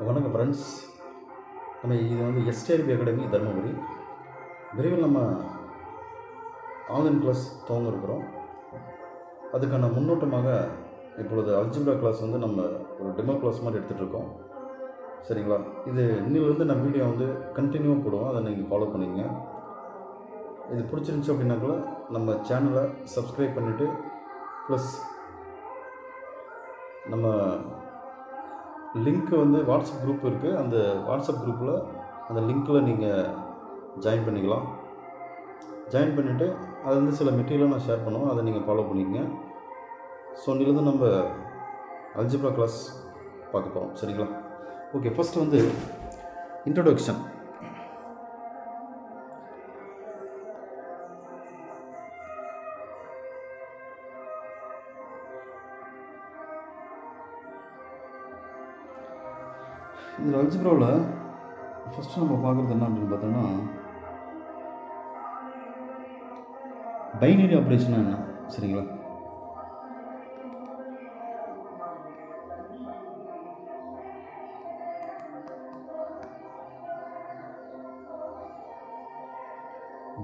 வணக்கம் ஃப்ரெண்ட்ஸ். இது வந்து எஸ்டிஆர்பி அகாடமி தருமபுரி. விரைவில் நம்ம ஆன்லைன் கிளாஸ் துவங்க இருக்கிறோம். அதுக்கான முன்னோட்டமாக இப்பொழுது அல்ஜிப்ரா கிளாஸ் வந்து நம்ம ஒரு டெமோ கிளாஸ் மாதிரி எடுத்துகிட்டு இருக்கோம். சரிங்களா? இது இன்னிலிருந்து நம்ம வீடியோ வந்து கண்டினியூவாக போடுவோம். அதை நீங்கள் ஃபாலோ பண்ணிங்க. இது பிடிச்சிருந்துச்சி அப்படின்னாக்குள்ள நம்ம சேனலை சப்ஸ்கிரைப் பண்ணிவிட்டு ப்ளஸ் நம்ம லிங்க்கு வந்து வாட்ஸ்அப் குரூப் இருக்குது. அந்த வாட்ஸ்அப் குரூப்பில் அந்த லிங்க்கில் நீங்கள் ஜாயின் பண்ணிக்கலாம். ஜாயின் பண்ணிவிட்டு அது வந்து சில மெட்டீரியலாக நான் ஷேர் பண்ணுவோம். அதை நீங்கள் ஃபாலோ பண்ணிக்கங்க. ஸோ இன்னிலிருந்து நம்ம அல்ஜிப்ரா கிளாஸ் பார்க்க போகிறோம். சரிங்களா? ஓகே, ஃபஸ்ட்டு வந்து இன்ட்ரடக்ஷன். இதில் அல்ஜிப்ராவில் ஃபஸ்ட்டு நம்ம பார்க்குறது என்ன அப்படின்னு பார்த்தோன்னா, பைனரி ஆப்ரேஷனா என்ன? சரிங்களா?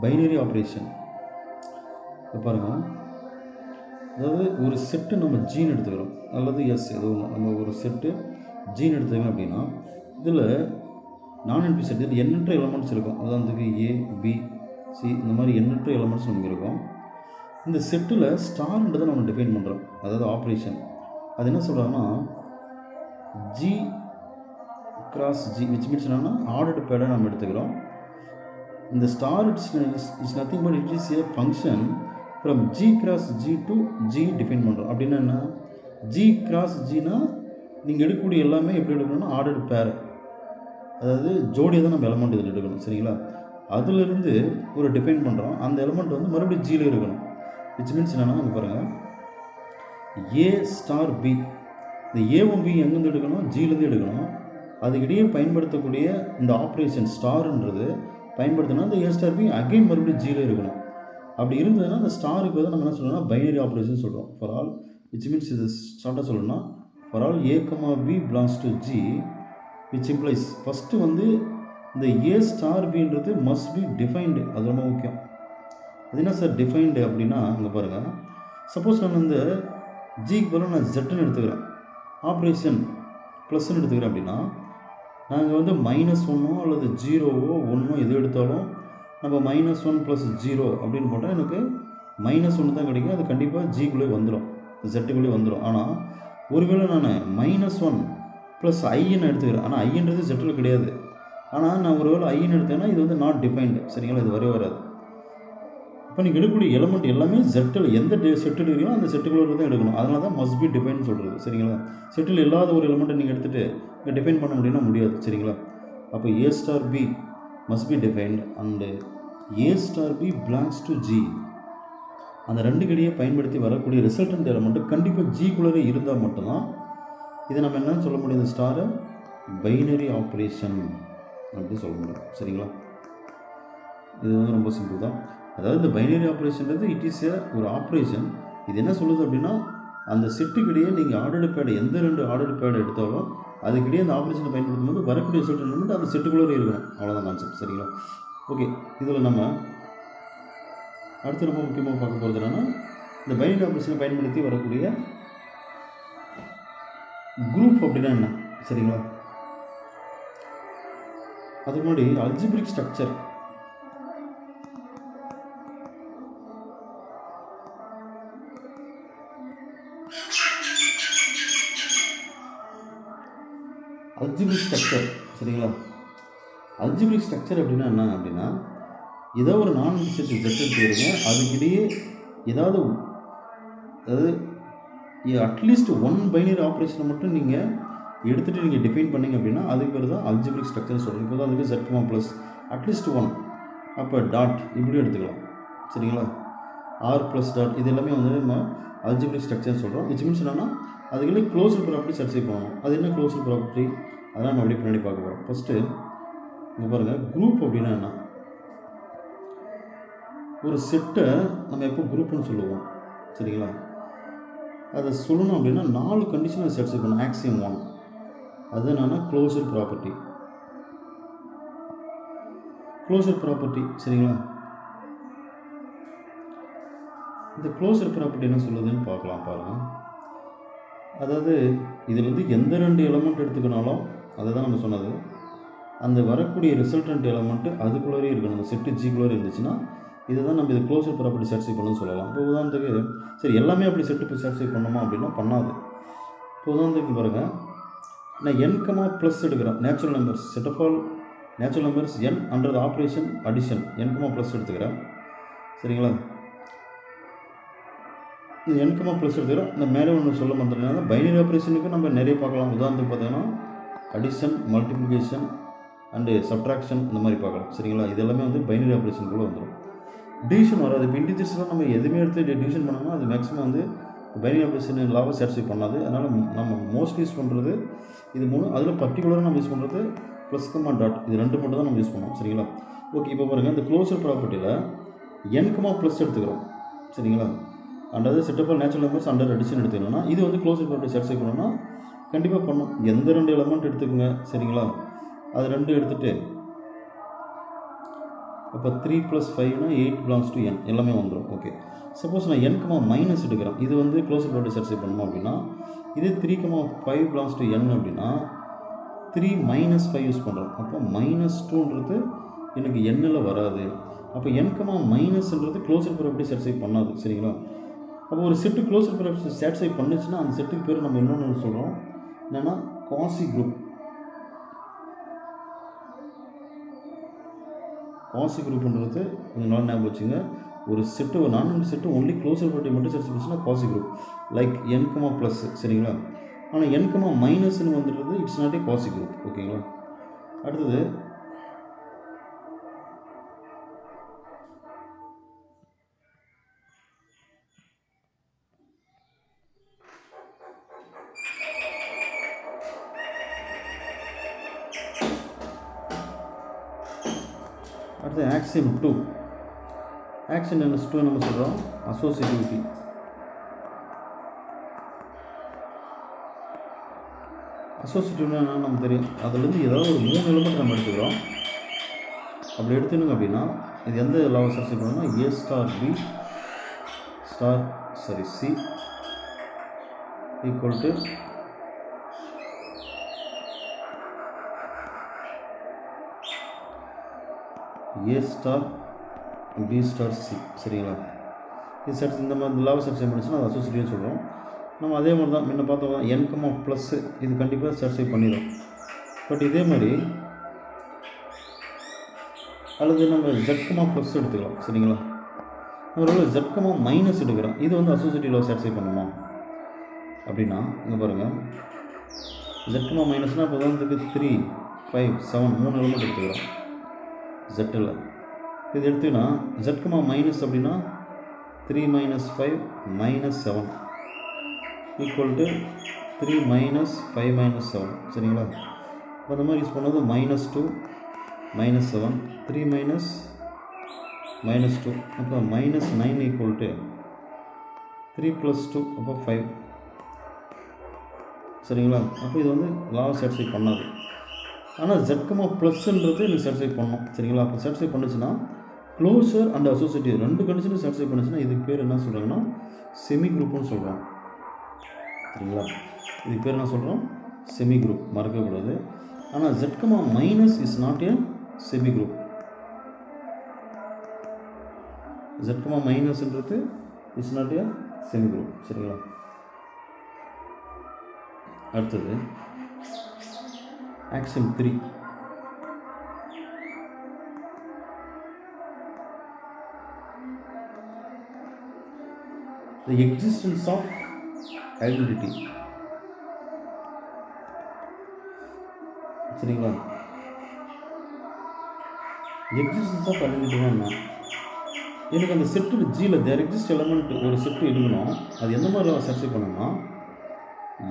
பைனரி ஆப்ரேஷன் இப்போ பாருங்கள், அதாவது ஒரு செட்டு நம்ம ஜீன் எடுத்துக்கிறோம் அல்லது எஸ் எது ஒன்று, நம்ம ஒரு செட்டு ஜீன் எடுத்துக்கோங்க அப்படின்னா இதில் நான் என்பி செட் இதில் எண்ணற்ற எலமெண்ட்ஸ் இருக்கும். உதாரணத்துக்கு ஏ, பி, சி இந்த மாதிரி எண்ணற்ற எலமெண்ட்ஸ் நமக்கு இருக்கும். இந்த செட்டில் ஸ்டார்ன்றதை நம்ம டிஃபைன் பண்ணுறோம். அதாவது ஆப்ரேஷன் அது என்ன சொல்கிறாங்கன்னா, G cross G which means என்னன்னா ஆர்டர்டு பேடை நம்ம எடுத்துக்கிறோம். இந்த star it's nothing but it is a function from G cross G to G define பண்ணுறோம். அப்படின்னா என்ன, ஜி கிராஸ் ஜினா நீங்கள் எடுக்கக்கூடிய எல்லாமே எப்படி எடுக்கணும்னா ஆர்டர்டு பேர், அதாவது ஜோடியை தான் நம்ம எலமெண்ட் இதில் எடுக்கணும். சரிங்களா? அதிலிருந்து ஒரு டிஃபைன் பண்ணுறோம். அந்த எலமெண்ட் வந்து மறுபடியும் ஜியில் இருக்கணும். விச் மீன்ஸ் என்னென்னா, அங்கே பாருங்கள், ஏ ஸ்டார் பி, இந்த ஏவும் பி எங்கேருந்து எடுக்கணும்? ஜியிலேருந்து எடுக்கணும். அதுக்கிடையே பயன்படுத்தக்கூடிய இந்த ஆப்ரேஷன் ஸ்டார்ன்றது பயன்படுத்தினா இந்த ஏ ஸ்டார் பி அகைன் மறுபடியும் ஜியில் இருக்கணும். அப்படி இருந்ததுன்னா அந்த ஸ்டாருக்கு வந்து நம்ம என்ன சொல்லணும்னா பைனரி ஆப்ரேஷன் சொல்கிறோம். ஃபார் ஆல் விச் மீன்ஸ் இது ஷார்ட்டாக சொல்லணும்னா for all A comma B belongs to G which implies first வந்து இந்த ஏ ஸ்டார் பின்றது மஸ்ட் பி டிஃபைன்டு. அது ரொம்ப முக்கியம். அது என்ன சார் டிஃபைன்டு அப்படின்னா, அங்கே பாருங்கள், சப்போஸ் நான் இந்த ஜிக்கு பதிலாக நான் ஜெட்டுன்னு எடுத்துக்கிறேன், ஆப்ரேஷன் ப்ளஸ்ன்னு எடுத்துக்கிறேன் அப்படின்னா, நாங்கள் வந்து -1 அல்லது 0 1 எது எடுத்தாலும் நம்ம -1 + 0 அப்படின்னு போட்டால் எனக்கு -1 தான் கிடைக்கும். அது கண்டிப்பாக ஜிக்குள்ளே வந்துடும், ஜெட்டுக்குள்ளே வந்துடும். ஆனால் ஒருவேளை நான் -1 + ஐன்னு எடுத்துக்கிறேன், ஆனால் ஐன்றது ஜெட்டில் கிடையாது. ஆனால் நான் ஒருவேளை ஐன்னு எடுத்தேன்னா இது வந்து நாட் டிஃபைன்டு. சரிங்களா? இது வரவே வராது. இப்போ நீங்கள் எடுக்கக்கூடிய எலமெண்ட் எல்லாமே செட்டில் எந்த செட்டில் இருக்கீங்களோ அந்த செட்டுக்குள்ளே தான் எடுக்கணும். அதனால தான் மஸ்ட் பி டிஃபைன் சொல்கிறது. சரிங்களா? செட்டில் இல்லாத ஒரு எலமெண்ட்டை நீங்கள் எடுத்துகிட்டு இங்கே டிஃபைன் பண்ண முடியும்னா முடியாது. சரிங்களா? அப்போ A star B must be defined and A star B belongs to G. அந்த ரெண்டுக்கிடையே பயன்படுத்தி வரக்கூடிய ரிசல்டன்ட் எலமெண்ட்டு கண்டிப்பாக ஜிக்குள்ளே இருந்தால் மட்டும்தான் இதை நம்ம என்னன்னு சொல்ல முடியும், இந்த ஸ்டாரை பைனரி ஆப்ரேஷன் அப்படின்னு சொல்ல முடியும். சரிங்களா? இது வந்து ரொம்ப சிம்பிள் தான். அதாவது இந்த பைனரி ஆப்ரேஷன்றது இட் இஸ் ஒரு ஆப்ரேஷன். இது என்ன சொல்லுது அப்படின்னா, அந்த செட்டுக்கிடையே நீங்கள் ஆர்டர்டு பேடை எந்த 2 ஆர்டர்டு பேடை எடுத்தாலும் அதுக்கிடையே அந்த ஆப்ரேஷனை பயன்படுத்தும் போது வரக்கூடிய ரிசல்ட் எலமெண்ட் அந்த செட்டுக்குள்ளே இருக்கணும். அவ்வளோதான் கான்செப்ட். சரிங்களா? ஓகே, இதில் நம்ம அடுத்து ரொம்ப முக்கியமாக பார்க்க போகிறது என்னென்னா, இந்த பைனரி ஆப்ரேஷனை பயன்படுத்தி வரக்கூடிய குரூப் அப்படின்னா என்ன? சரிங்களா? அதுக்கு முன்னாடி அல்ஜிப்ரிக் ஸ்ட்ரக்சர். Algebraic structure. சரிங்களா? அல்ஜிப்ரிக் ஸ்ட்ரக்சர் அப்படின்னா என்ன அப்படின்னா, ஏதோ ஒரு நான் செட் ஜெட் எடுத்துக்கிறீங்க, அதுக்கிடையே ஏதாவது அட்லீஸ்ட் 1 பைனரி ஆப்ரேஷனை மட்டும் நீங்கள் எடுத்துகிட்டு நீங்கள் டிஃபைன் பண்ணிங்க அப்படின்னா அதுக்கு பேர் தான் அல்ஜிப்ரிக் ஸ்ட்ரக்சர் சொல்கிறோம். இப்போ தான் அதுக்கு ஜெட் ப்ளஸ் அட்லீஸ்ட் 1, அப்போ டாட் இப்படியும் எடுத்துக்கலாம். சரிங்களா? ஆர் ப்ளஸ் டாட் இது எல்லாமே வந்து நம்ம அல்ஜிப்ரிக் ஸ்ட்ரக்சர் சொல்கிறோம். விச் மீன்ஸ் என்னன்னா அதுக்குள்ளே க்ளோஸ்டு ப்ராப்பர்ட்டி சர்ச்சை பண்ணணும். அது என்ன க்ளோஸ்டு ப்ராப்பர்ட்டி, அதெல்லாம் நம்ம அப்படியே பின்னாடி பார்க்க போகிறோம். ஃபஸ்ட்டு இங்கே பாருங்கள், குரூப் அப்படின்னா என்ன? ஒரு செட்டை நம்ம எப்போ குரூப்புன்னு சொல்லுவோம். சரிங்களா? அதை சொல்லணும் அப்படின்னா 4 கண்டிஷனை சாட்டிஸ்ஃபை பண்ணணும். ஆக்சியம் 1 அது என்னன்னா க்ளோசர் ப்ராப்பர்ட்டி. க்ளோசர் ப்ராப்பர்ட்டி சரிங்களா. இந்த க்ளோசர் ப்ராப்பர்ட்டி என்ன சொல்லுதுன்னு பார்க்கலாம் பாருங்கள். அதாவது இதில் எந்த 2 எலமெண்ட் எடுத்துக்கினாலும் அதை தான் நம்ம சொன்னது, அந்த வரக்கூடிய ரிசல்டன்ட் எலமெண்ட்டு அதுக்குள்ளே இருக்கணும். நம்ம செட்டு ஜிக்குள்ளே இருந்துச்சுன்னா இதை தான் நம்ம இது க்ளோசர் ப்ராப்பர்ட்டி சாட்டிஸ்ஃபை பண்ணணும்னு சொல்லலாம். இப்போ உதாரணத்துக்கு சரி எல்லாமே அப்படி செட்டு சாட்டிஸ்ஃபை பண்ணணுமா அப்படின்னா பண்ணாது. இப்போ உதாரணத்துக்கு பாருங்கள், நான் n, ப்ளஸ் எடுக்கிறேன். Natural numbers set of all natural numbers n under the operation addition n, plus எடுத்துக்கிறேன் சரிங்களா. இந்த n, ப்ளஸ் எடுத்துக்கிறோம். இந்த மேலே ஒன்று சொல்ல மாட்டேன்னா பைனரி ஆப்ரேஷனுக்கு நம்ம நிறைய பார்க்கலாம். உதாரணத்துக்கு பார்த்தீங்கன்னா அடிஷன், மல்டிப்ளிகேஷன் அண்டு சப்ட்ராக்ஷன் இந்த மாதிரி பார்க்கலாம் சரிங்களா. இது எல்லாமே பைனரி ஆப்ரேஷனுக்குள்ளே வந்துடும். டிவிஷன் வராது. இப்போ இன்டிஜர்ஸ்லாம் நம்ம எதுவுமே எடுத்து டிவிஷன் பண்ணோம்னா அது மேக்ஸிமம் பைனரி ஆப்ரேஷன் லாவை சாட்டிஸ்ஃபை பண்ணாது. அதனால் நம்ம மோஸ்ட் யூஸ் பண்ணுறது இது 3. அதில் பர்டிகுலராக நம்ம யூஸ் பண்ணுறது ப்ளஸ் கமா டாட், இது 2 மட்டும் தான் நம்ம யூஸ் பண்ணுவோம் சரிங்களா. ஓகே, இப்போ பாருங்கள், இந்த க்ளோசர் ப்ராப்பர்ட்டியில் n, ப்ளஸ் எடுத்துக்கிறோம் சரிங்களா. Under set of all natural numbers under addition எடுத்துக்கணும்னா இது க்ளோசர் ப்ராப்பர்ட்டி சாட்டிஸ்ஃபை பண்ணணும்னா கண்டிப்பாக பண்ணும். எந்த 2 எலமெண்ட் எடுத்துக்கோங்க சரிங்களா. அது 2 எடுத்துகிட்டு அப்போ 3 + 5 8 belongs to n எல்லாமே வந்துடும். ஓகே, சப்போஸ் நான் n, மைனஸ் எடுக்கிறேன். இது க்ளோசர் ப்ராப்பர்ட்டி சாட்டிஸ்ஃபை பண்ணணும் அப்படின்னா இது 3, 5 belongs to n அப்படின்னா 3 - 5 யூஸ் பண்ணுறோம். அப்போ -2ன்றது எனக்கு n-ல் வராது. அப்போ n, மைனஸ்ன்றது க்ளோசர் ப்ராப்பர்ட்டி சாட்டிஸ்ஃபை பண்ணாது சரிங்களா. அப்போ ஒரு செட்டு க்ளோசர் ப்ராப்பர்ட்டி சாட்டிஸ்ஃபை பண்ணுச்சுன்னா அந்த செட்டுக்கு பேர் நம்ம இன்னொன்று சொல்கிறோம், என்னென்னா குவாசி குரூப். குவாசி குரூப்ன்றது கொஞ்சம் நாள் ஞாபகம் வச்சுங்க. ஒரு செட்டு நான் செட்டு ஒன்லி க்ளோசர் ப்ராப்பர்ட்டி மட்டும் சாட்டிஸ்ஃபை பண்ணுச்சுன்னா quasi group like n, plus சரிங்களா. ஆனால் n, மைனஸ்ன்னு வந்துடுறது it's not a quasi group. ஓகேங்களா. அடுத்தது ஆக்சியம் 2. ஆக்சியம் நம்பர் 2 நம்ம சொல்கிறோம் அசோசியேட்டிவிட்டி. அசோசியேட்டிவ்னா என்னன்னு நமக்கு தெரியும். அதுலேருந்து ஏதாவது ஒரு 3 எலிமெண்ட் நம்ம எடுத்துக்கிறோம். அப்படி எடுத்துனுங்க அப்படின்னா இது எந்த லாவை சாட்டிஸ்ஃபை பண்ணணும்னா A star B star C equal to A star B star C சரிங்களா. இது சாட்டிஸ் இந்த மாதிரி லாவை சாட்டிஸ்ஃபை பண்ணிச்சுன்னா அது அசோசியேட்டிவ்னு சொல்கிறோம். நம்ம அதே மாதிரி தான் முன்ன பார்த்தோம் n, ப்ளஸ் இது கண்டிப்பாக சாட்டிஸ்ஃபை பண்ணிடும். பட் இதே மாதிரி அல்லது நம்ம z, ப்ளஸ் எடுத்துக்கலாம் சரிங்களா. ஒரு z, மைனஸ் எடுக்கிறோம். இது அசோசியேட்டிவ் சாட்டிஸ்ஃபை பண்ணுமா அப்படின்னா இங்கே பாருங்கள், z, மைனஸ்னால் இப்போ உதாரணத்துக்கு 3, 5, 7 3 எலிமெண்ட் எடுத்துக்கிறோம் ஜெட்டில். இது எடுத்துக்கினா z, மைனஸ் அப்படின்னா 3 - 5 - 7 ஈக்குவல் டு 3 - 5 - 7 சரிங்களா. இப்போ அந்த மாதிரி யூஸ் பண்ணது -2 - 7 3 - -2 அப்போ -9 ஈக்குவல் டு 3 + 2 அப்போ 5 சரிங்களா. அப்போ இது லாவை சாட்டிஸ்ஃபை பண்ணாது. ஆனால் z, ப்ளஸ்ன்றது எனக்கு சாட்டிஸ்ஃபை பண்ணணும் சரிங்களா. அப்போ சாட்டிஸ்ஃபை பண்ணுச்சுன்னா க்ளோசர் அண்ட் அசோசியேட்டிவ் 2 கண்டிஷனும் சாட்டிஸ்ஃபை பண்ணுச்சுன்னா இதுக்கு பேர் என்ன சொல்கிறாங்கன்னா செமி குரூப்னு சொல்கிறோம் சரிங்களா. இதுக்கு பேர் என்ன சொல்கிறோம் செமி குரூப், மறக்கக்கூடாது. ஆனால் z, minus is not a semi group. z, மைனஸ்ன்றது is not a semi group சரிங்களா. அடுத்தது axiom 3. The existence of identity சரிங்களா. எக்ஸிஸ்டன்ஸ் ஆஃப் ஐடென்டிட்டினா என்ன? எனக்கு அந்த செட்டு ஜியில் தேர் எக்ஸிஸ்ட் எலமெண்ட் ஒரு செட்டு எடுக்கணும். அது எந்த மாதிரி சாட்டிஸ்ஃபை பண்ணணும்னா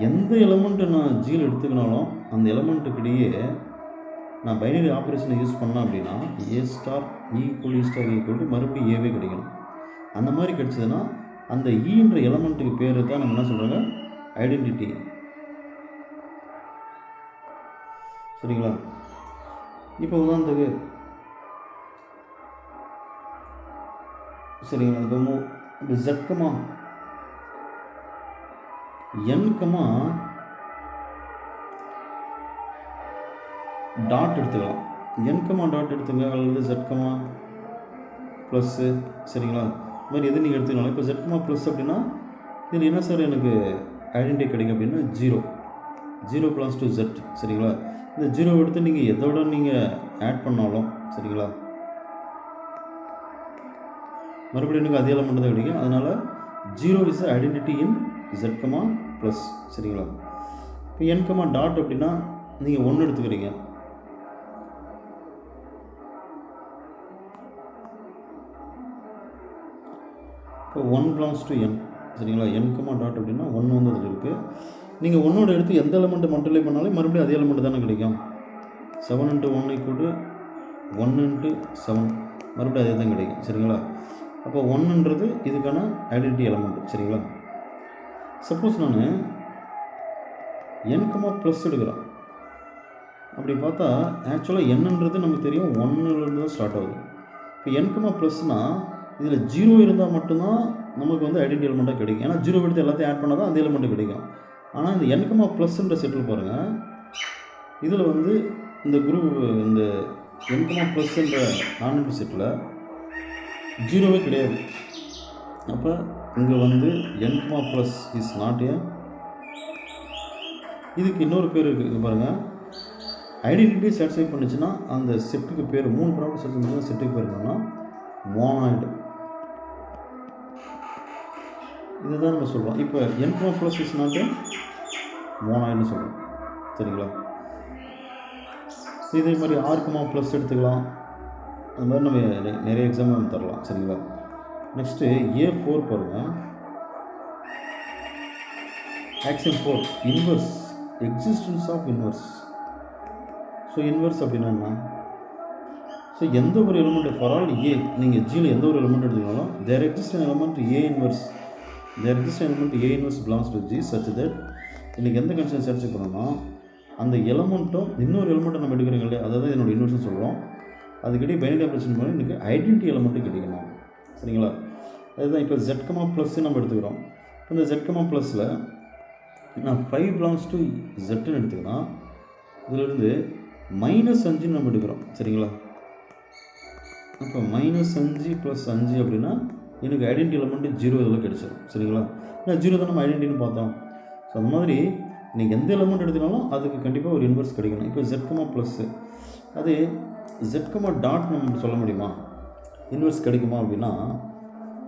எந்த எலமெண்ட்டு நான் ஜியில் எடுத்துக்கினாலும் அந்த எலமெண்ட்டுக்கிடையே நான் பைனரி ஆப்ரேஷனை யூஸ் பண்ணேன் அப்படின்னா A ஸ்டார் ஈக்குவல் ஈக்குவல் மறுபடியும் ஏவே கிடைக்கணும். அந்த மாதிரி கிடைச்சதுன்னா அந்த ஈன்ற எலமெண்ட்டுக்கு பேர் தான் நம்ம என்ன சொல்கிறாங்க ஐடென்டிட்டி. சரிங்களா? இப்போ உதாரணத்துக்கு சரிங்களா, இப்போ ஜெட்கமா என்கமா டாட் எடுத்துக்கலாம். என்கமா டாட் எடுத்துங்க, அல்லது ஜெட்கமா ப்ளஸ்ஸு. சரிங்களா? இது மாதிரி எது நீங்கள் எடுத்துக்கலாம். இப்போ ஜெட்கமா ப்ளஸ் அப்படின்னா இதில் என்ன சார் எனக்கு ஐடென்டிட்டி கிடைக்கும் அப்படின்னா ஜீரோ பிளாஸ் டு ஜெட். சரிங்களா? இந்த ஜீரோ எடுத்து நீங்கள் எதோட நீங்கள் ஆட் பண்ணாலும் சரிங்களா, மறுபடியும் எனக்கு அதே எலமெண்ட் தான் கிடைக்கும். அதனால் zero is identity in zed comma plus. சரிங்களா? இப்போ என்கமா டாட் அப்படின்னா நீங்கள் 1 எடுத்துக்கிறீங்க. இப்போ 1 பிலாங்ஸ் டு என். சரிங்களா? என்கமா டாட் அப்படின்னா 1 வந்து அதில் இருக்குது. நீங்கள் 1ஓட எடுத்து எந்த எலமெண்ட்டை மல்டிப்ளை பண்ணாலும் மறுபடியும் அதே எலமெண்ட் தானே கிடைக்கும். 7 × 1 = 1 × 7, மறுபடியும் அதே தான் கிடைக்கும். சரிங்களா? அப்போ 1ன்றது இதுக்கான ஐடென்டிட்டி எலமெண்ட். சரிங்களா? சப்போஸ் நான் என்கமா ப்ளஸ் எடுக்கிறேன். அப்படி பார்த்தா ஆக்சுவலாக என்னன்றது நமக்கு தெரியும் 1லேருந்து தான் ஸ்டார்ட் ஆகுது. இப்போ என்கமா ப்ளஸ்னால் இதில் 0 இருந்தால் மட்டும்தான் நமக்கு வந்து ஐடென்டிட்டி எலமெண்ட்டாக கிடைக்கும். ஏன்னா 0 எடுத்து எல்லாத்தையும் ஆட் பண்ணால் தான் அந்த எலமெண்ட்டு கிடைக்கும். ஆனால் இந்த என்கமா ப்ளஸ்ன்ற செட்டில் பாருங்கள், இதில் வந்து இந்த இந்த என்கமா ப்ளஸ்ன்ற நான்எம்பி செட்டில் 0வே கிடையாது. அப்போ இங்கே வந்து என்கமா ப்ளஸ் இஸ் நாட் ஏ. இதுக்கு இன்னொரு பேர் இருக்குது பாருங்கள். ஐடென்டிட்டி சாட்டிஸ்ஃபை பண்ணிச்சுன்னா அந்த செட்டுக்கு பேர் 3 ப்ராப்பர்ட்டி சாட்டிஸ்ஃபை பண்ணிச்சுன்னா செட்டுக்கு பேர் என்னன்னா மோனாய்டு. இதுதான் நம்ம சொல்கிறோம். இப்போ என்கமா ப்ளஸ் இஸ் நாட் ஏ மோனாய்டுன்னு சொல்கிறோம். சரிங்களா? இதே மாதிரி ஆர்கமா ப்ளஸ் எடுத்துக்கலாம். அது மாதிரி நம்ம நிறைய எக்ஸாம்பிள் தரலாம். சரிங்களா? நெக்ஸ்ட்டு A4 பாருங்கள். Action 4 inverse, existence of inverse. So inverse அப்படின்னா என்ன? ஸோ எந்த ஒரு எலிமெண்ட் ஃபார் ஆல் ஏ, நீங்கள் ஜியில் எந்த ஒரு எலிமெண்ட் எடுத்துக்கினாலும் there exist an element A inverse, there exist an element A inverse belongs to G such that இன்றைக்கி எந்த கண்டிஷன் சர்ச் பண்ணோம்னா அந்த எலமெண்ட்டும் இன்னொரு எலிமெண்ட்டை நம்ம எடுக்கிறோங்க இல்லையா, அதாவது என்னோடய இன்வர்ஸ்னு சொல்கிறோம். அதுக்கிட்டே பைனரி ஆப்ரேஷன் பண்ணி இன்றைக்கி ஐடென்டிட்டி எலமெண்ட்டு கிடைக்கணும். சரிங்களா? அதுதான் இப்போ ஜெட்கமா ப்ளஸ்ஸு நம்ம எடுத்துக்கிறோம். இப்போ இந்த ஜெட்கமா ப்ளஸில் நான் 5 belongs to ஜெட்டுன்னு எடுத்துக்கிறோம். இதிலிருந்து -5 நம்ம எடுக்கிறோம். சரிங்களா? அப்போ -5 + 5 அப்படின்னா எனக்கு ஐடென்டிட்டி எலமெண்ட்டு 0 இதில் கிடச்சிடும். சரிங்களா? ஏன்னா 0 தான் நம்ம ஐடென்டிட்டின்னு பார்த்தோம். ஸோ அந்த மாதிரி நீங்கள் எந்த எலமெண்ட் எடுத்துனாலும் அதுக்கு கண்டிப்பாக ஒரு இன்வர்ஸ் கிடைக்கணும். இப்போ ஜெட்கமா ப்ளஸ்ஸு, அது ஜெட்கமா டாட் நம்ம சொல்ல முடியுமா இன்வர்ஸ் கிடைக்குமா அப்படின்னா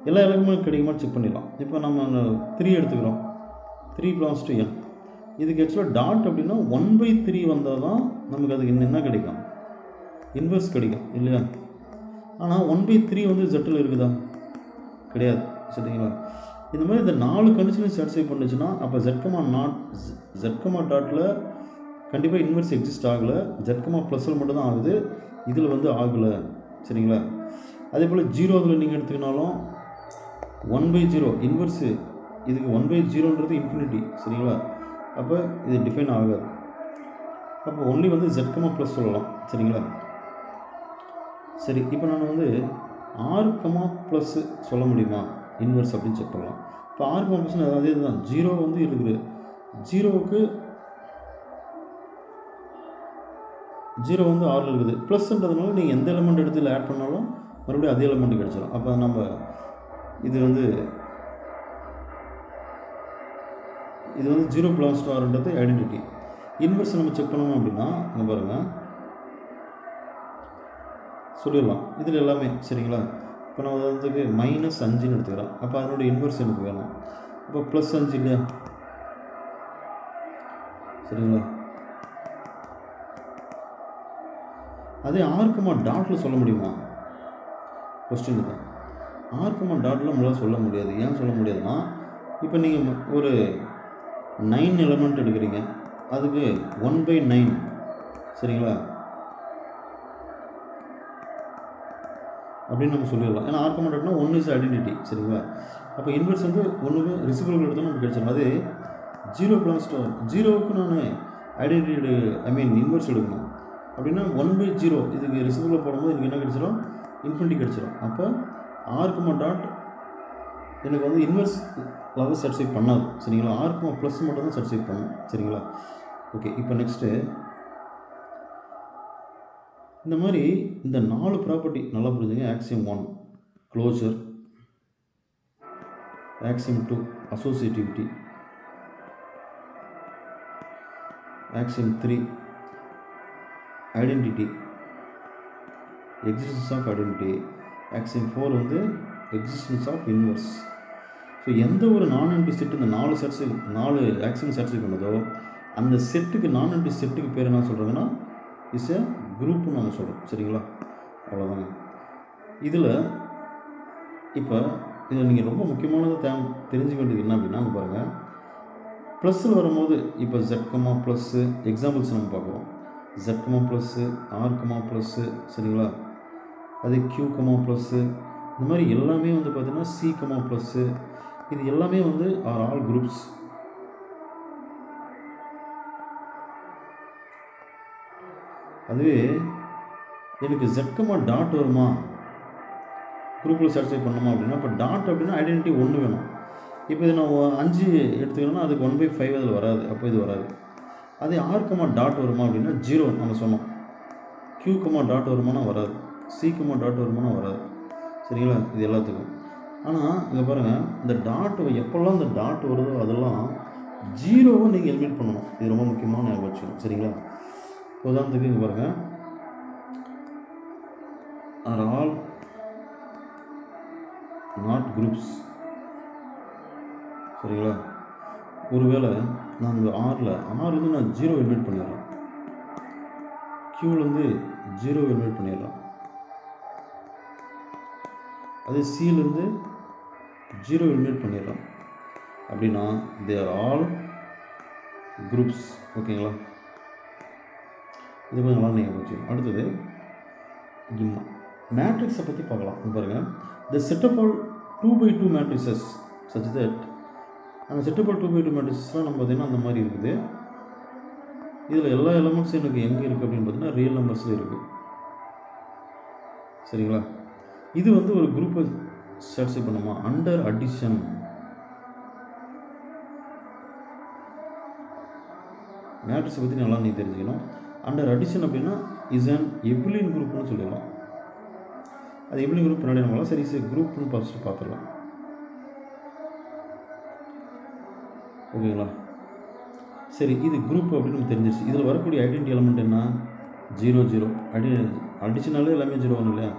எல்லா எலமெண்ட்டும் கிடைக்குமா செக் பண்ணிடலாம். இப்போ நம்ம 3 எடுத்துக்கிறோம். 3 belongs to n. இதுக்கு ஆக்சுவலாக டாட் அப்படின்னா 1/3 வந்தால் தான் நமக்கு அதுக்கு என்ன கிடைக்கும், இன்வர்ஸ் கிடைக்கும் இல்லையா? ஆனால் 1/3 வந்து ஜெட்டில் இருக்குதா? கிடையாது. சரிங்களா? இந்த மாதிரி இந்த 4 கண்டிஷனையும் சாட்டிஸ்ஃபை பண்ணுச்சுன்னா அப்போ ஜெட்கமா டாட்டில் கண்டிப்பாக இன்வர்ஸ் எக்ஸிஸ்ட் ஆகலை. ஜெட்கமா ப்ளஸில் மட்டும்தான் ஆகுது, இதில் வந்து ஆகலை. சரிங்களா? அதே போல் 0 இதில் நீங்கள் எடுத்துக்கினாலும் 1/0 இன்வர்ஸு, இதுக்கு 1/0ன்றது இன்ஃபினிட்டி. சரிங்களா? அப்போ இது டிஃபைன் ஆகாது. அப்போ ஒன்லி வந்து ஜெட்கமா ப்ளஸ் சொல்லலாம். சரிங்களா? சரி, இப்போ நான் வந்து ஆர்கமா ப்ளஸ்ஸு சொல்ல முடியுமா இன்வர்ஸ் அப்படின்னு செக் பண்ணலாம். இப்போ ஆர்கமா ப்ளஸ் அதே தான், 0 வந்து இருக்குது. 0க்கு 0 வந்து 6 இருக்குது. ப்ளஸ்ன்றதுனால நீங்கள் எந்த எலமெண்ட் எடுத்து இதில் ஆட் பண்ணாலும் மறுபடியும் அதே எலமெண்ட் கிடச்சிடும். அப்போ நம்ம இது வந்து 0 belongs to Rன்றது ஐடென்டிட்டி. இன்வர்ஸ் நம்ம செக் பண்ணணும் அப்படின்னா இங்கே பாருங்கள் சொல்லிடலாம் இதில் எல்லாமே. சரிங்களா? இப்போ நான் அதுக்கு -5ன்னு எடுத்துக்கிறேன். அப்போ அதனோட இன்வர்ஸ் எனக்கு வேணும். இப்போ +5 இல்லையா? சரிங்களா? அதே ஆர்கமா டாட்டில் சொல்ல முடியுமா கொஸ்டின் தான். ஆர்கமா டாட்டில் நம்மளால் சொல்ல முடியாது. ஏன் சொல்ல முடியாதுன்னா இப்போ நீங்கள் ஒரு 9 எலமெண்ட் எடுக்கிறீங்க, அதுக்கு 1/9. சரிங்களா? அப்படின்னு நம்ம சொல்லிடலாம். ஏன்னா ஆர்கமா டாட்னா 1 இஸ் ஐடென்டிட்டி. சரிங்களா? அப்போ இன்வர்ஸ் வந்து 1க்கு ரிசிபிள் எடுத்தாலும் நமக்கு கிடைச்சிடும். அது 0 belongs to 0க்கு நான் ஐடென்டிட்டி இன்வெர்ஸ் எடுக்கணும். அப்படின்னா 1/0 இதுக்கு ரெசிபிளில் போடும்போது எனக்கு என்ன கிடச்சிடும், இன்ஃபினிட்டி கிடச்சிடும். அப்போ ஆர்க்குமா டாட் எனக்கு வந்து இன்வெர்ஸ் லெவல் சாட்டிஸ்ஃபை பண்ணாது. சரிங்களா, ஆர்க்குமா ப்ளஸ் மட்டும் தான் சாட்டிஸ்ஃபை பண்ணும். சரிங்களா, ஓகே. இப்போ நெக்ஸ்ட்டு இந்த மாதிரி இந்த 4 ப்ராப்பர்ட்டி நல்லா புரிஞ்சுங்க. Axiom 1 closure, axiom 2 associativity, axiom 3 identity, existence of identity, axiom 4 வந்து எக்ஸிஸ்டன்ஸ் ஆஃப் இன்வெர்ஸ். ஸோ எந்த ஒரு நான் எம்டி செட்டு இந்த 4 ஆக்சியம் சாட்டிஸ்ஃபை பண்ணதோ அந்த செட்டுக்கு நான் எம்டி செட்டுக்கு பேர் என்ன சொல்கிறாங்கன்னா இஸ் எ குரூப்னு நம்ம சொல்கிறோம். சரிங்களா, அவ்வளோதாங்க. இதில் இப்போ இதில் நீங்கள் ரொம்ப முக்கியமானது தெரிஞ்சுக்க வேண்டியது என்ன அப்படின்னா, அங்கே பாருங்கள், ப்ளஸ்ஸில் வரும்போது இப்போ ஜெட்கமா ப்ளஸ்ஸு எக்ஸாம்பிள்ஸ் நம்ம பார்க்குறோம். ஜெட்கமா ப்ளஸ்ஸு, ஆர்கமா ப்ளஸ்ஸு, சரிங்களா, அது கியூகமா ப்ளஸ்ஸு, இந்த மாதிரி எல்லாமே வந்து பார்த்திங்கன்னா சிகமா ப்ளஸ்ஸு, இது எல்லாமே வந்து ஆர் ஆல் குரூப்ஸ். அதுவே எனக்கு ஜெட்கமா டாட் வருமா குரூப்பில் சாட்டிஸ்ஃபை பண்ணணுமா அப்படின்னா, இப்போ டாட் அப்படின்னா ஐடென்டிட்டி 1 வேணும். இப்போ இது நான் 5 எடுத்துக்கணும்னா அதுக்கு 1/5 அதில் வராது. அப்போ இது வராது. அதே ஆர்கமா டாட் வருமா அப்படின்னா 0 நம்ம சொன்னோம். கியூகமா டாட் வருமானா வராது. சிகமா டாட் வருமானா வராது. சரிங்களா, இது எல்லாத்துக்கும். ஆனால் இங்கே பாருங்கள், இந்த டாட் எப்போல்லாம் இந்த டாட் வருதோ அதெல்லாம் 0வை நீங்கள் எலிமினேட் பண்ணணும். இது ரொம்ப முக்கியமான ஞாபகம் வச்சுக்கணும். சரிங்களா, உதாரணத்துக்கு இங்கே பாருங்கள், ஆர் ஆல் நாட் குரூப்ஸ். சரிங்களா, ஒருவேளை நான் இந்த ஆறுலேருந்து நான் 0 எலிமினேட் பண்ணிடலாம், கியூலேருந்து 0 எலிமினேட் பண்ணிடலாம், அதே சியிலேருந்து 0 எலிமினேட் பண்ணிடலாம். அப்படின்னா தே ஆர் ஆல் குரூப்ஸ். ஓகேங்களா, இது கொஞ்சம் நல்லா நீங்கள் வச்சுக்கணும். அடுத்தது மேட்ரிக்ஸை பற்றி பார்க்கலாம். பாருங்கள், த setup all 2/2 matrices such that, அந்த செட்டப் ஆல் 2/2 மேட்ரிக்ஸஸ்லாம் நம்ம பார்த்திங்கன்னா அந்த மாதிரி இருக்குது. இதில் எல்லா எலமெண்ட்ஸும் எனக்கு எங்கே இருக்குது அப்படின்னு பார்த்தீங்கன்னா ரியல் நம்பர்ஸில் இருக்குது. சரிங்களா, இது வந்து ஒரு குரூப்பை சாட்டிஸ்ஃபை பண்ணுமா அண்டர் அடிஷன். மேட்ரிக்ஸை பற்றி நல்லா நீங்கள் தெரிஞ்சுக்கணும். அண்டர் அடிஷன் அப்படின்னா இஸ் அன் எபிலியன் குரூப்னு சொல்லிடலாம். அது எபிலியன் குரூப் பின்னாடி நம்மளாம் சரி குரூப்னு ஃபஸ்ட்டு பார்த்துடலாம். ஓகேங்களா, சரி, இது குரூப் அப்படின்னு நம்ம தெரிஞ்சிருச்சு. இதில் வரக்கூடிய ஐடென்டி எலமெண்ட் என்ன, 0 0. அடிஷனாலே எல்லாமே 0 ஒன்று இல்லையா.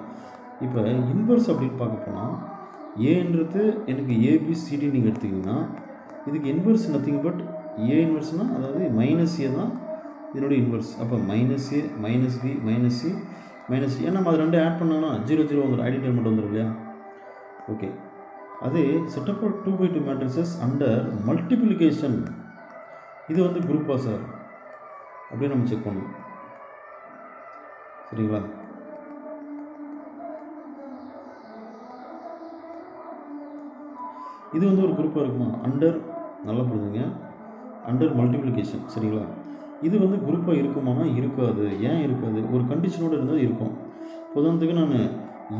இப்போ இன்வெர்ஸ் அப்படின்னு பார்க்க போனால் ஏன்றது எனக்கு ஏபிசிடி நீங்கள் எடுத்திங்கன்னா இதுக்கு இன்வெர்ஸ் நத்திங் பட் ஏ இன்வெர்ஸ்னால் அதாவது -A தான் இதனுடைய இன்வெர்ஸ். அப்போ -A -B -C -D, ஏன்னா நம்ம அது ரெண்டு ஆட் பண்ணோன்னா 0 0 வந்துடும், ஐடென்டி எலமெண்ட் வந்துடும் இல்லையா. ஓகே, அதே setup of 2/2 matrices under multiplication, இது வந்து குரூப்பா சார் அப்படின்னு நம்ம செக் பண்ணணும். சரிங்களா, இது வந்து ஒரு குரூப்பாக இருக்குமா அண்டர், நல்லா புரிஞ்சுங்க, அண்டர் மல்டிப்ளிகேஷன். சரிங்களா, இது வந்து குரூப்பாக இருக்குமானா இருக்காது. ஏன் இருக்காது, ஒரு கண்டிஷனோடு இருந்தால் இருக்கும். உதாரணத்துக்கு நான்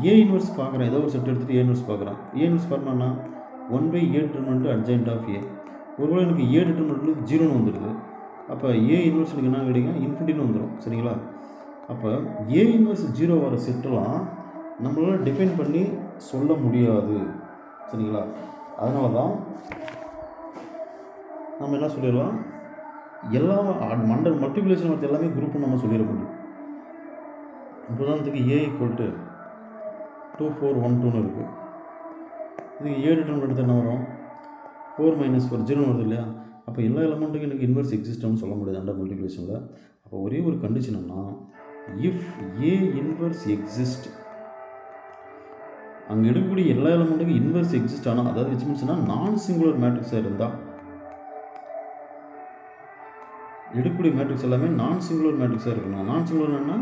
ஏ இன்வெர்ஸ் பார்க்குறேன், ஏதோ ஒரு செட் எடுத்துகிட்டு ஏ இன்வெர்ஸ் பார்க்குறேன். ஏ இன்வெர்ஸ் பார்க்கணும்னா 1/A டிட்டர்மினன்ட் அட்ஜாயின்ட் ஆஃப் ஏ. ஒருவேளை எனக்கு ஏ டிட்டர்மினன்ட் 0ன்னு வந்துடுது, அப்போ ஏ இன்வெர்ஸ் எனக்கு என்ன கிடைக்கும், இன்ஃபினிட்டின்னு வந்துடும். சரிங்களா, அப்போ ஏ இன்வெர்ஸ் 0 வர செட்டெல்லாம் நம்மளால் டிஃபைன் பண்ணி சொல்ல முடியாது. சரிங்களா, அதனால தான் நம்ம என்ன சொல்லிடலாம், எல்லாம் அண்டர் மல்டிப்ளிகேஷன் மற்ற எல்லாமே குரூப்னு நம்ம சொல்லிட முடியும். உதாரணத்துக்கு A = 2 4 1 2ன்னு இருக்குது. இது ஏ டிட்டர்மினன்ட் எடுத்து என்ன வரும், 4 - 4 0 வருது இல்லையா. அப்போ எல்லா எலமெண்ட்டுக்கும் எனக்கு இன்வெர்ஸ் எக்ஸிஸ்ட்னு சொல்ல முடியாது அண்டர் மல்டிப்ளிகேஷனில். அப்போ ஒரே ஒரு கண்டிஷன் என்ன, இஃப் ஏ இன்வெர்ஸ் எக்ஸிஸ்ட், அங்கே எடுக்கக்கூடிய எல்லா எலமெண்ட்டுக்கும் இன்வெர்ஸ் எக்ஸிஸ்ட் ஆனால், அதாவது விச் மீன்ஸ்னா நான் சிங்குலர் மேட்ரிக்ஸாக இருந்தால், எடுக்கக்கூடிய மேட்ரிக்ஸ் எல்லாமே நான் சிங்குலர் மேட்ரிக்ஸாக இருக்கணும். நான் சிங்குலர்னா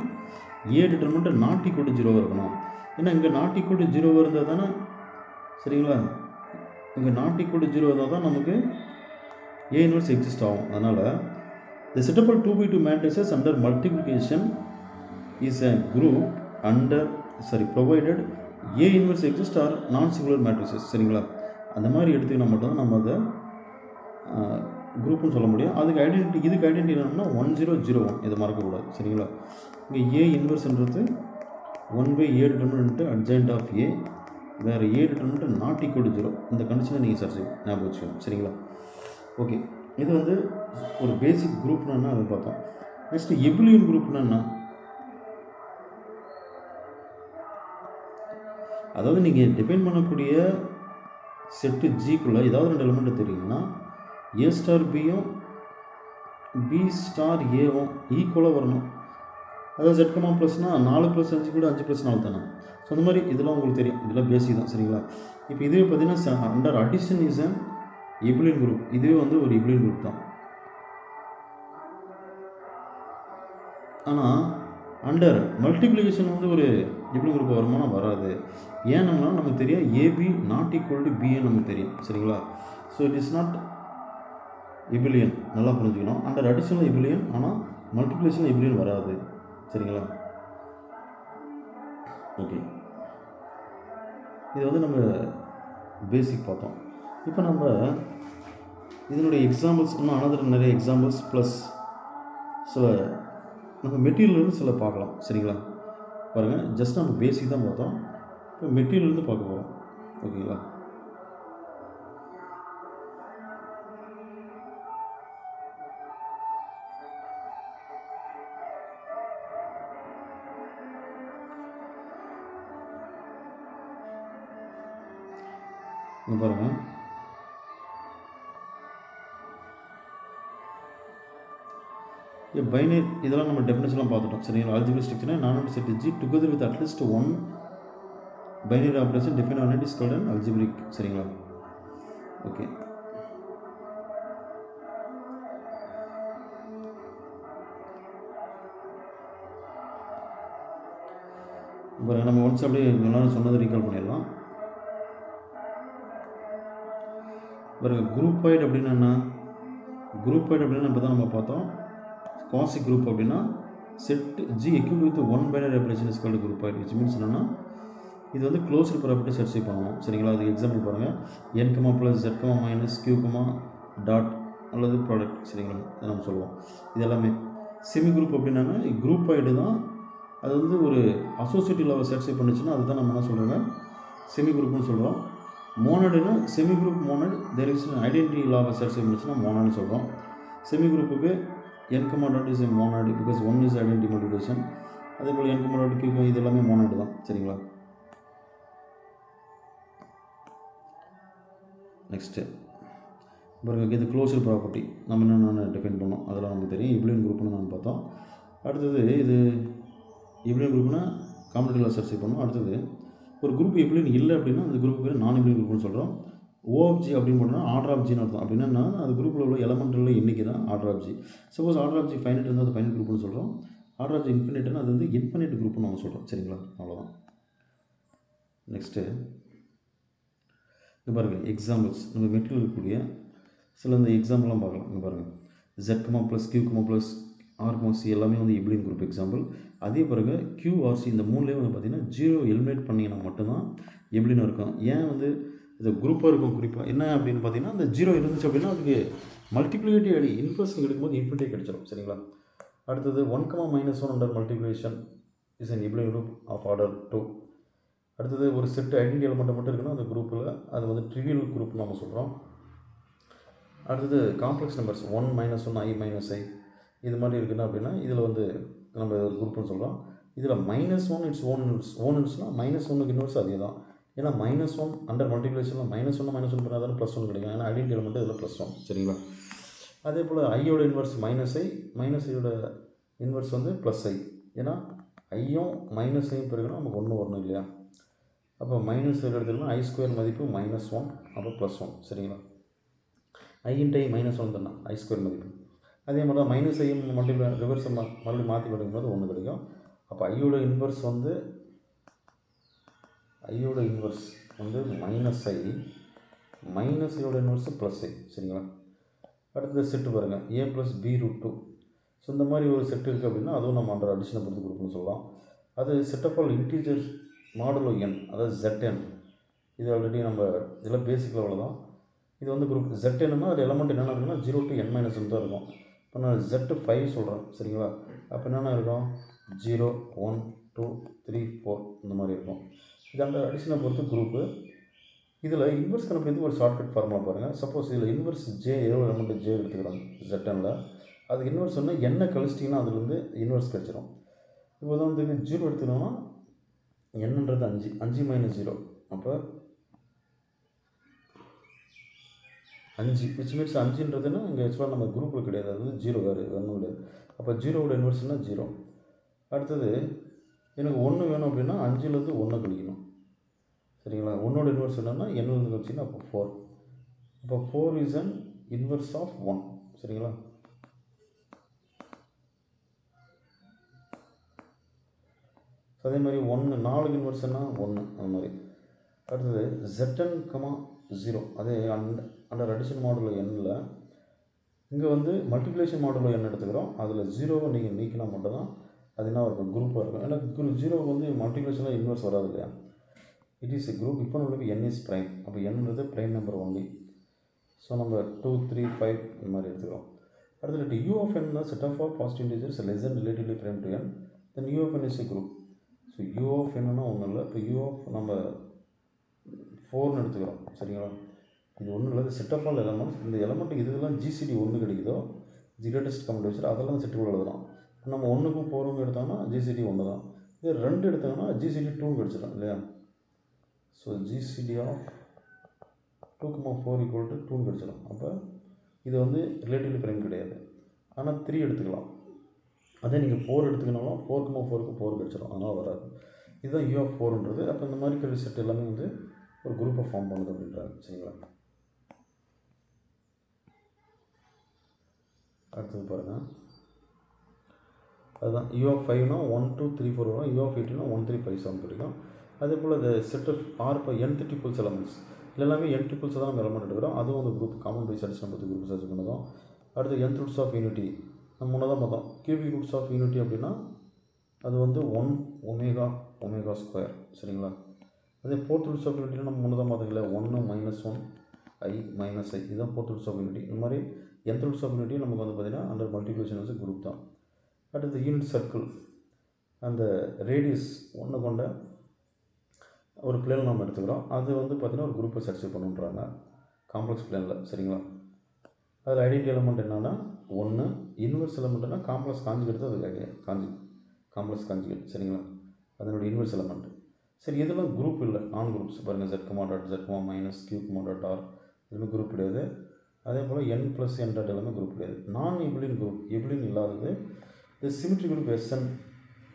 A determinant not equal to 0 இருக்கணும். ஏன்னா இங்கே நாட் ஈக்குவல் டு 0 இருந்தால் தானே, சரிங்களா, இங்கே நாட் ஈக்குவல் டு 0 இருந்தால் தான் நமக்கு ஏ இன்வெர்ஸ் எக்ஸிஸ்ட் ஆகும். அதனால் The set of all 2 by 2 matrices under multiplication is a group provided A inverse exists or non-singular matrices. சரிங்களா, அந்த மாதிரி எடுத்துக்கினா மட்டும்தான் நம்ம அதை குரூப்னு சொல்ல முடியும். இதுக்கு ஐடென்டிட்டி என்னன்னா 1001, இதை மறக்கக்கூடாது. சரிங்களா, இங்கே ஏ இன்வெர்ஸ்ன்றது 1/A determinant adjoint of A, வேறு A determinant not equal to 0. இந்த கண்டிஷனை நீங்கள் சர்ச் ஞாபகம் வச்சுக்கணும். சரிங்களா, ஓகே. இது வந்து ஒரு பேசிக் குரூப்னா என்ன அதை பார்த்தோம். நெக்ஸ்ட் எபிலியன் குரூப்னா என்ன, அதாவது நீங்கள் டிஃபைன் பண்ணக்கூடிய செட்டு ஜிக்குள்ளே ஏதாவது 2 எலிமெண்ட் தெரியுங்கன்னா ஏ ஸ்டார் பியும் பி ஸ்டார் ஏவும் ஈக்குவலாக வரணும். அதாவது ஜெட்கமா ப்ளஸ்னால் 4 + 5 கூட 5 + 4 தானே. ஸோ அந்த மாதிரி இதெல்லாம் உங்களுக்கு தெரியும், இதெல்லாம் பேசிக் தான். சரிங்களா, இப்போ இதுவே பார்த்தீங்கன்னா under addition is an abelian group. இதுவே வந்து ஒரு எபிலியன் குரூப் தான். ஆனால் அண்டர் மல்டிப்ளிகேஷன் வந்து ஒரு எபிலியன் குரூப் வருமானா வராது. ஏன்னம்னா நமக்கு தெரியும் ஏபி நாட் ஈக்குவல் டு பின்னு நமக்கு தெரியும். சரிங்களா, ஸோ இட் இஸ் நாட் எபிலியன், நல்லா புரிஞ்சுக்கணும். அண்டர் அடிஷனல் எபிலியன், ஆனால் மல்டிப்ளிகேஷன் எபிலியன் வராது. சரிங்களா, ஓகே. இது வந்து நம்ம பேசிக் பார்த்தோம். இப்போ நம்ம இதனுடைய எக்ஸாம்பிள்ஸ் இன்னும் அனதர் நிறைய எக்ஸாம்பிள்ஸ் ப்ளஸ் சில நம்ம மெட்டீரியல்லேருந்து சில பார்க்கலாம். சரிங்களா, பாருங்கள், ஜஸ்ட் நம்ம பேசிக் தான் பார்த்தோம். இப்போ மெட்டீரியல்லேருந்து பார்க்க போகிறோம். ஓகேங்களா, இங்கே பாருங்கள், பைனரி இதெல்லாம் நம்ம டெஃபினேஷன்லாம் பார்த்துட்டோம். சரிங்களா, அல்ஜிபிரிக் ஸ்ட்ரக்சர்னா நான் set G together with at least 1 binary operation define on it is called an algebraic. சரிங்களா, ஓகே. பாருங்க, நம்ம ஒன்ஸ் அப்படியே எல்லாரும் சொன்னதை ரீகால் பண்ணிடலாம். பாருங்க, குரூப்பாய்டு அப்படின்னா என்ன, குரூப்பாய்டு அப்படின்னா இப்போ தான் நம்ம பார்த்தோம். குவாசி குரூப் அப்படின்னா set G equip with 1 binary operation is called குரூப்பாய்டு, விச் மீன்ஸ் என்னன்னா இது வந்து க்ளோஸ்டு ப்ராப்பர்ட்டி சர்ச்சை பண்ணணும். சரிங்களா, அதுக்கு எக்ஸாம்பிள் பாருங்கள், n, z, - q, டாட் அல்லது ப்ராடக்ட். சரிங்களா, அதை நம்ம சொல்லுவோம். இது எல்லாமே செமி குரூப் அப்படின்னா குரூப்பாய்டு தான். அது வந்து ஒரு அசோசியேட்டிவ் லெவல் சர்ச்சை பண்ணிச்சுன்னா அதுதான் நம்ம என்ன சொல்கிறோங்க, செமி குரூப்னு சொல்கிறோம். மோனடுனா semi group monoid there is identity level சர்ச்சை பண்ணிச்சுன்னா மோனட்னு சொல்கிறோம். செமி குரூப்புக்கு n, dot is monoid because 1 is identity multiplication. அதே போல் n, டாட் q இது எல்லாமே மோனட் தான். சரிங்களா, நெக்ஸ்ட்டு பாருங்க, இது க்ளோஸ்டு ப்ராப்பர்ட்டி நம்ம என்னென்ன டிஃபைன் பண்ணோம் அதெல்லாம் நமக்கு தெரியும். எபிலியன் குரூப்னு நம்ம பார்த்தோம். அடுத்தது இது எபிலியன் குரூப்னா காம்படிட்டிவ் சர்ச்சை பண்ணோம். அடுத்தது ஒரு குரூப் எபிலியன் இல்லை அப்படின்னா அந்த குரூப் பேர் நான் எபிலியன் குரூப்னு சொல்கிறோம். ஓஆஃப்ஜி அப்படின்னு போட்டோம்னா ஆர்டர் ஆஃப் ஜின்னு அர்த்தம். அப்படின்னா அது குரூப்பில் உள்ள எலமெண்ட்டில் எண்ணிக்கை தான் order of G. Suppose order of G finite இருந்தால் அது ஃபைனட் குரூப்னு சொல்கிறோம். ஆர்டர் ஆஃப் ஜி இன்ஃபினிட்னா அது வந்து இன்ஃபினிட் குரூப்னு நம்ம சொல்கிறோம். சரிங்களா, அவ்வளோதான். நெக்ஸ்ட்டு இங்கே பாருங்கள், எக்ஸாம்பிள்ஸ் நம்ம மெட்டீரியல் இருக்கக்கூடிய சில இந்த எக்ஸாம்பிள்லாம் பார்க்கலாம். இங்கே பாருங்கள், z, q, r, c எல்லாமே வந்து எபிலியன் குரூப் எக்ஸாம்பிள். அதே பாருங்கள், QRC இந்த மூணுலேயே வந்து பார்த்திங்கன்னா 0 எலிமினேட் பண்ணிங்கன்னா மட்டும்தான் எபிலியன் இருக்கும். ஏன் வந்து இது குரூப்பாக இருக்கும் குறிப்பாக என்ன அப்படின்னு பார்த்தீங்கன்னா, அந்த 0 இருந்துச்சு அப்படின்னா அதுக்கு மல்டிப்ளிகேட்டிவ் அடி இன்வெர்ஸ் கிடைக்கும்போது இன்ஃபினிட்டே கிடைச்சிடும். சரிங்களா, அடுத்தது 1, -1 under multiplication is an abelian group of order 2. அடுத்தது ஒரு செட் ஐடென்டி எலிமெண்ட் மட்டும் இருக்குன்னா அந்த குரூப்பில் அது வந்து ட்ரிவியல் குரூப் நம்ம சொல்கிறோம். அடுத்தது காம்ப்ளெக்ஸ் நம்பர்ஸ் 1, -1, i, - i இது மாதிரி இருக்குன்னா அப்படின்னா இதில் வந்து நம்ம ஒரு குரூப்னு சொல்கிறோம். இதில் -1 இட்ஸ் ஓன் இன்வெர்ஸ்னால் -1க்கு இன்வெர்ஸ் அதே தான். ஏன்னா -1 அண்டர் மல்டிப்ளிகேஷனில் -1 பண்ணால் தானே +1 கிடைக்கும். ஏன்னா ஐடென்டி எலிமெண்ட் இதில் +1. சரிங்களா, அதே போல் ஐயோட இன்வெர்ஸ் -i யோட இன்வெர்ஸ் வந்து +i. ஏன்னா ஐயும் -iயும் பிறகுனா நமக்கு 1 வரணும் இல்லையா. அப்போ மைனஸ் எடுத்துக்கலாம், i² மதிப்பு -1 அப்போ +1. சரிங்களா, i × i -1 தானே i² மதிப்பு. அதே மாதிரி தான் -i மல்டிப்ளை ரிவர்ஸ் மறுபடியும் மாற்றி படிக்கும்போது 1 கிடைக்கும். அப்போ ஐயோட இன்வெர்ஸ் வந்து -i -iயோட இன்வெர்ஸ் +i. சரிங்களா, அடுத்தது செட்டு பாருங்கள், a + b √2 ஸோ இந்த மாதிரி ஒரு செட் இருக்குது அப்படின்னா அதுவும் நம்ம அண்டர் அடிஷனை பொறுத்து குரூப்னு சொல்லலாம். அது set of all integer modulo N, அதாவது ZN. இது ஆல்ரெடி நம்ம இதெல்லாம் பேசிக் லெவலில் தான். இது வந்து குரூப் ZNன்னா அது எலமெண்ட் என்னென்ன இருக்குன்னா 0 to n-1 தான் இருக்கும். இப்போ நான் Z5 சொல்கிறேன், சரிங்களா? அப்போ என்னென்ன இருக்கும்? 0 1 2 3 4 இந்த மாதிரி இருக்கும். இது அந்த அடிஷனை பொறுத்து குரூப்பு. இதில் இன்வெர்ஸ் கண்டுபிடித்து ஒரு ஷார்ட்கட் ஃபார்முலா பாருங்கள். சப்போஸ் இதில் இன்வெர்ஸ் J எலமெண்ட் J எடுத்துக்கிறோம் ZNல. அது இன்வெர்ஸ் சொன்னால் என்ன கழிச்சிட்டிங்கன்னா அதுலேருந்து இன்வெர்ஸ் கிடச்சிடும். இப்போ தான் வந்து 0 எடுத்துக்கணும்னா என்னன்றது 5 5 - 0 அப்போ 5 விச் மீன்ஸ் 5ன்றதுன்னா இங்கே ஆக்சுவலாக நம்ம குரூப்பில் கிடையாது, அது 0 வேறு ஒன்றும் கிடையாது. அப்போ 0வோட இன்வெர்ஸ்னா 0. அடுத்தது எனக்கு 1 வேணும் அப்படின்னா 5லேருந்து 1 கழிக்கணும், சரிங்களா? 1ஓட இன்வெர்ஸ் என்னன்னா n-லேருந்து கழிச்சிங்கன்னா அப்போ 4. அப்போ 4 இஸ் அன் இன்வெர்ஸ் ஆஃப் 1, சரிங்களா? அதே மாதிரி 1 4க்கு இன்வெர்ஸ்னா 1 அந்த மாதிரி. அடுத்தது ZN, 0 அதே அண்டர் அடிஷன் மாடுலோ எண்ணில் இங்கே வந்து மல்டிப்ளிகேஷன் மாடுலோ எண் எடுத்துக்கிறோம். அதில் 0வை நீங்கள் நீக்கினா மட்டும் தான் அது என்ன இருக்கும்? குரூப்பாக இருக்கும். ஏன்னா 0க்கு வந்து மல்டிப்ளிகேஷனில் இன்வெர்ஸ் வராது இல்லையா? It is a group. இப்போ நம்மளுக்கு n இஸ் ப்ரைம். அப்போ nன்றது ப்ரைம் நம்பர் ஒன்லி. ஸோ நம்ம 2 3 5 இந்த மாதிரி எடுத்துக்கிறோம். அடுத்தது u of n set of of positive integers less than relatively prime to n, then u of n is a group. So u of n-னா ஒன்றும் இல்லை. இப்போ u of நம்ம 4ன்னு எடுத்துக்கிறோம், சரிங்களா? இது ஒன்றும் இல்லை, செட் ஆஃப் ஆல் எலமெண்ட்ஸ். இந்த எலமெண்ட்டுக்கு இதெல்லாம் GCD 1 கிடைக்குதோ, கிரேட்டஸ்ட் காமன் டிவைசர், அதெல்லாம் செட்டுக்குள்ள எழுதலாம். நம்ம 1க்கும் 4க்கும் எடுத்தோம்னா GCD 1 தான். இது 2 எடுத்தோம்னா GCD 2 கிடச்சிடும் இல்லையா? ஸோ GCD ஆஃப் 2, 4 = 2 கிடச்சிடும். அப்போ இது வந்து ரிலேட்டிவ்லி ப்ரைம் கிடையாது. ஆனால் 3 எடுத்துக்கலாம். அதே நீங்கள் 4 எடுத்துக்கனாலும் 4, 4க்கு 4 கிடச்சிடும், அதனால் வராது. இதுதான் U of 4ன்றது. அப்போ இந்த மாதிரி இருக்கிற செட் எல்லாமே வந்து ஒரு குரூப்பை ஃபார்ம் பண்ணுது அப்படின்றாங்க, சரிங்களா? அடுத்தது பாருங்கள், அதுதான் U of 5னா 1 2 3 4 வரும். U of 8னா 1 3 5 7 கிடைக்கும். அதே போல் இந்த set of n triples elements எல்லாமே n ட்ரிபிள்ஸ் தான் நம்ம எலமெண்ட் எடுக்கிறோம். அதுவும் வந்து குரூப் காமன் பேஸ் அடிஷன் பற்றி குரூப் சர்ச் பண்ணதும். அடுத்து n ரூட்ஸ் ஆஃப் யூனிட்டி நம்ம முன்னதான் பார்த்தோம். கியூபிக் ரூட்ஸ் ஆஃப் யூனிட்டி அப்படின்னா அது வந்து 1 ஒமேகா ஸ்கொயர், சரிங்களா? அதே 4th ரூட்ஸ் ஆஃப் யூனிட்டினா நம்ம முன்னதான் பார்த்தீங்களா 1 - 1 I - I, இதுதான் 4th ரூட்ஸ் ஆஃப் யூனிட்டி. இந்த மாதிரி nth ரூட்ஸ் ஆஃப் யூனிட்டி நமக்கு வந்து பார்த்திங்கன்னா அண்டர் மல்டிப்ளிகேஷன் வந்து குரூப் தான். அடுத்து யூனிட் சர்க்கிள், அந்த ரேடியஸ் 1 கொண்ட ஒரு பிளேன் நம்ம எடுத்துக்கிறோம். அது வந்து பார்த்திங்கன்னா ஒரு குரூப்பை சர்ச் பண்ணுன்றாங்க காம்ப்ளெக்ஸ் பிளேனில், சரிங்களா? அதில் ஐடென்டி எலமெண்ட் என்னென்னா 1, இன்வெர்ஸ் எலமெண்ட்னா காம்ப்ளெக்ஸ் காஞ்சுகேட் தான். அது காம்ப்ளெக்ஸ் காஞ்சுகேட், சரிங்களா? அதனுடைய இன்வெர்ஸ் எலமெண்ட். சரி, இதெல்லாம் குரூப் இல்லை, நான் குரூப்ஸ் பாருங்கள். Z, Z, -Q, R இதுவுமே குரூப் கிடையாது. அதே போல் n + n டாட் எல்லாமே குரூப் கிடையாது. நான் எபிலியன் குரூப், எபிலியன் இல்லாதது. இது சிமெட்ரி குரூப் SN.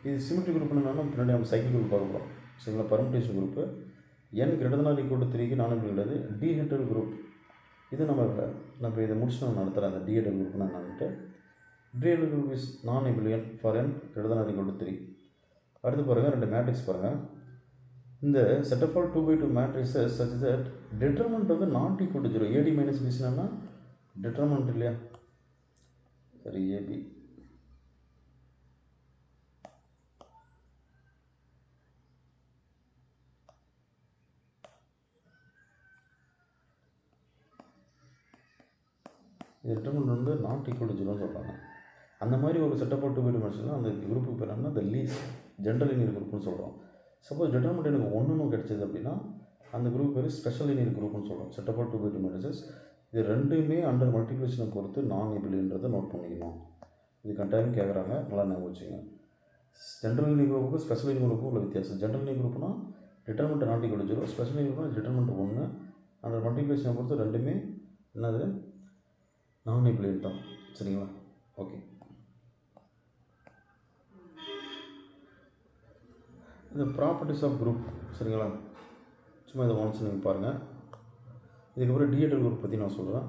இது சிமெட்ரி குரூப் என்னன்னா பின்னாடி நம்ம சைக்கிள் குரூப் பார்க்க போகிறோம், சரிங்களா? பர்முடேஷன் குரூப்பு n ≥ 3க்கு நான் எபிலியன் கிடையாது. டிஹெட்ரல் குரூப் இது நம்ம இதை முடிச்சு நான் நடத்துகிறேன். அந்த டிஹெட்ரல் குரூப்னா என்னன்ட்டு. டிஹெட்ரல் குரூப் இஸ் நான் எபிலியன் ஃபார் n ≥ 3. அடுத்து பாருங்கள், 2 மேட்ரிக்ஸ் பாருங்கள். இந்த set of all 2x2 matrices such that determinant வந்து நாட் ஈக்குவல் டு 0. AD - BCனா டிட்டர்மெண்ட் இல்லையா? சரி, AB இது டிட்டர்மெண்ட் வந்து நாட் ஈக்குவல் டு 0ன்னு சொல்கிறாங்க. அந்த மாதிரி ஒரு செட் ஆஃப் ஆல் 2x2 மேட்ரிக்ஸ்னால் அந்த குரூப்புக்கு பேர் என்ன? த லீஸ்ட் ஜென்ரல் லீனியர் குரூப்னு சொல்கிறோம். சப்போஸ் டிட்டர்மெண்ட் எனக்கு 1ன்னு கிடச்சிது அப்படின்னா அந்த குரூப் பேர் ஸ்பெஷல் லீனியர் குரூப்னு சொல்கிறோம். Set of all 2x2 matrices இது ரெண்டுமே அண்டர் மல்டிப்ளிகேஷனை பொறுத்து நான் எபிலியன்றதை நோட் பண்ணிக்கணும். இது கட்டாயம் கேட்குறாங்க, நல்லா ஞாபகம் வச்சுங்க. ஜென்ரல் லீனியர் குரூப்புக்கும் ஸ்பெஷல் லீனியர் குரூப்புக்கும் உள்ள வித்தியாசம். ஜென்ரல் லீனியர் குரூப்னா determinant not equal to 0, special linear குரூப்னா டிட்டர்மெண்ட் 1. அண்டர் மல்டிப்ளிகேஷனை பொறுத்து ரெண்டுமே என்னது? நான் எபிலியன் தான், சரிங்களா? ஓகே, இந்த ப்ராப்பர்ட்டிஸ் ஆஃப் குரூப், சரிங்களா? சும்மா இதை ஒன்ஸ் நீங்கள் பாருங்கள். இதுக்கப்புறம் டிஹெட்ரல் குரூப் பற்றி நான் சொல்கிறேன்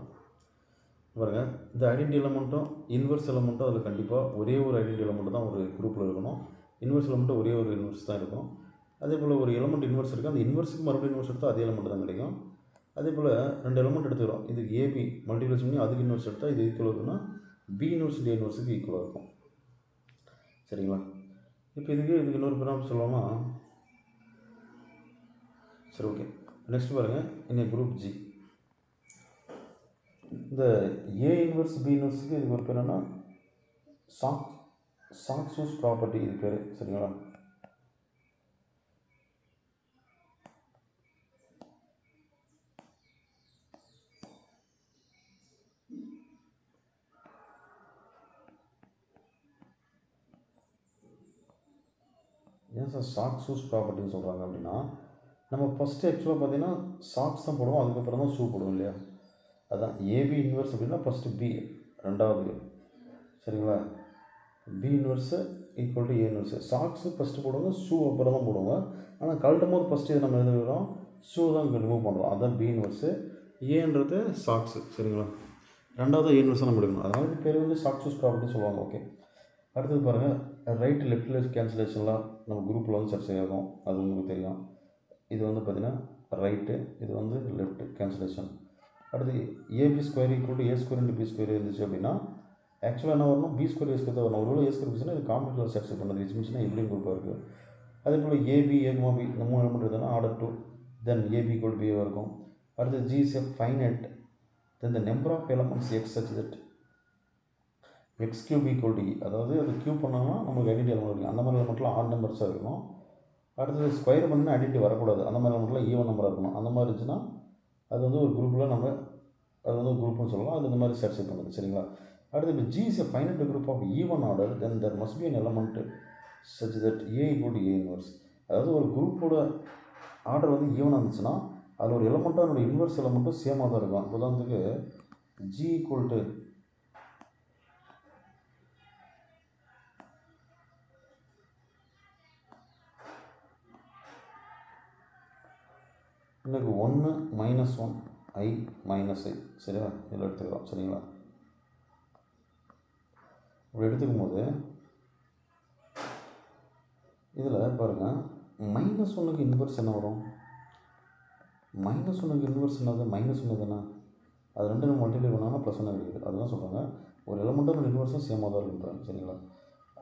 பாருங்கள். இந்த ஐடென்டி எலமெண்ட்டும் இன்வெர்ஸ் எலமெண்ட்டும் அதில் கண்டிப்பாக ஒரே ஒரு ஐடென்டி எலமெண்ட் தான் ஒரு குரூப்பில் இருக்கணும். இன்வெர்ஸ் எலமெண்ட்டும் ஒரே ஒரு இன்வெர்ஸ் தான் இருக்கும். அதே போல் ஒரு எலமெண்ட் இன்வெர்ஸ் இருக்குது, அந்த இன்வெர்ஸுக்கு மறுபடியும் இன்வெர்ஸ் எடுத்தால் அதே எலமெண்ட் தான் கிடைக்கும். அதே போல் 2 எலமெண்ட் எடுத்துக்கிறோம். இதுக்கு AB மல்டிப்ளிகேஷன் பண்ணி அதுக்கு இன்வெர்ஸ் எடுத்தால் இது ஈக்குவல் இருக்குன்னா பி இன்வர்ஸ் டி இன்வர்ஸுக்கு ஈக்குவலாக இருக்கும். சரிங்களா? இப்போ இதுக்கு இன்னொரு பிராப்ளம் சொல்லலாமா? சரி, ஓகே. நெக்ஸ்ட் பாருங்கள், இன்னைக்கு குரூப் ஜி. இந்த ஏ இன்வர்ஸ் பி இன்வர்ஸுக்கு இதுக்கு ஒரு பேர் என்னன்னா சாக்சூஸ் ப்ராப்பர்ட்டி, இது பேர். சரிங்களா? ஏன் சார் சாக்சூஸ் ப்ராப்பர்ட்டின்னு சொல்கிறாங்க அப்படின்னா, நம்ம ஃபஸ்ட்டு ஆக்சுவலாக பார்த்தீங்கன்னா சாக்ஸ் தான் போடுவோம், அதுக்கப்புறம் தான் ஷூ போடுவோம் இல்லையா? அதுதான் ஏபி இன்வர்ஸ் அப்படின்னா ஃபஸ்ட்டு பி, ரெண்டாவது. சரிங்களா? B inverse equal to A inverse. Socks first போடுவாங்க, ஷூ அப்புறம் தான் போடுவாங்க. ஆனால் கழட்டும் போது ஃபஸ்ட்டு இதை நம்ம எழுதுகிறோம், ஷூ தான் ரிமூவ் பண்ணுறோம். அதுதான் பி இன்வர்ஸு. ஏன்றது சாக்ஸு. சரிங்களா? ரெண்டாவது ஏ இன்வர்ஸாக நம்ம எடுக்கணும். அதனால இது பேர் வந்து சாக்சூஸ் ப்ராப்பர்ட்டின்னு சொல்லுவாங்க. ஓகே. அடுத்தது பாருங்கள், ரைட் லெஃப்ட் கேன்சலேஷன்லாம் நம்ம குரூப்பில் வந்து சர்ச்சை ஆகும், அது உங்களுக்கு தெரியும். இது வந்து பார்த்திங்கன்னா ரைட்டு, இது வந்து லெஃப்ட் கேன்சலேஷன். அடுத்து AB square equal to A square into B square இருந்துச்சு அப்படின்னா ஆக்சுவலாக என்ன வரணும், பி ஸ்கொயர் ஏ ஸ்கொயர் தான் வரணும். ஒரு ஏ ஸ்கொயர் பிச்சுன்னா இது காம்ப்ளெக்ஸில் சர்ச்சை பண்ணது விச் மீன்ஸ்னா இப்படியும் குரூப்பாக இருக்குது. அதே போல் ஏபி ஏகுமா பி இந்த 3 எலிமெண்ட் இருந்ததுன்னா order 2, then AB equal B இருக்கும். அடுத்து G is a finite, then the number of elements X such that X cube equal to E. அதாவது அது கியூப் பண்ணோம்னா நமக்கு ஐடென்டி எலமெண்ட் இருக்கும். அந்த மாதிரி எலமெண்ட்லாம் ஆட் நம்பர்ஸாக இருக்கணும். அடுத்தது ஸ்கொயர் பண்ணினா ஐடென்டி வரக்கூடாது, அந்த மாதிரி எலமெண்ட்லாம் ஈவன் நம்பராக இருக்கணும். அந்த மாதிரி இருந்துச்சுன்னா அது வந்து ஒரு குரூப்பில் நம்ம அது வந்து ஒரு குரூப்னு சொல்லலாம். அது இந்த மாதிரி சர்ச்சை பண்ணுது. சரிங்களா? அடுத்து இப்போ G is a finite group of even order, then there must be an element such that a equal to a inverse. அதாவது ஒரு குரூப்போட ஆர்டர் வந்து ஈவனாக இருந்துச்சுன்னா அதில் ஒரு எலமெண்ட்டாக அதோட இன்வர்ஸ் எலமெண்ட்டும் சேமாக தான் இருக்கும். உதாரணத்துக்கு ஜி ஈக்குவல் டு எனக்கு 1 -1 i -i. சரியா? இதில் எடுத்துக்கிறோம். சரிங்களா? இப்படி எடுத்துக்கும் போது இதில் பாருங்கள், -1க்கு இன்வர்ஸ் என்ன வரும்? -1க்கு இன்வர்ஸ் என்னது? -1 தானே. அது ரெண்டு நம்ம மல்டிப்ளை பண்ணாங்கன்னா +1 கிடைக்குது. அதுதான் சொல்கிறாங்க, ஒரு எலமெண்ட்டாக ஒரு இன்வர்ஸும் சேமாக தான் இருக்குன்றாங்க. சரிங்களா?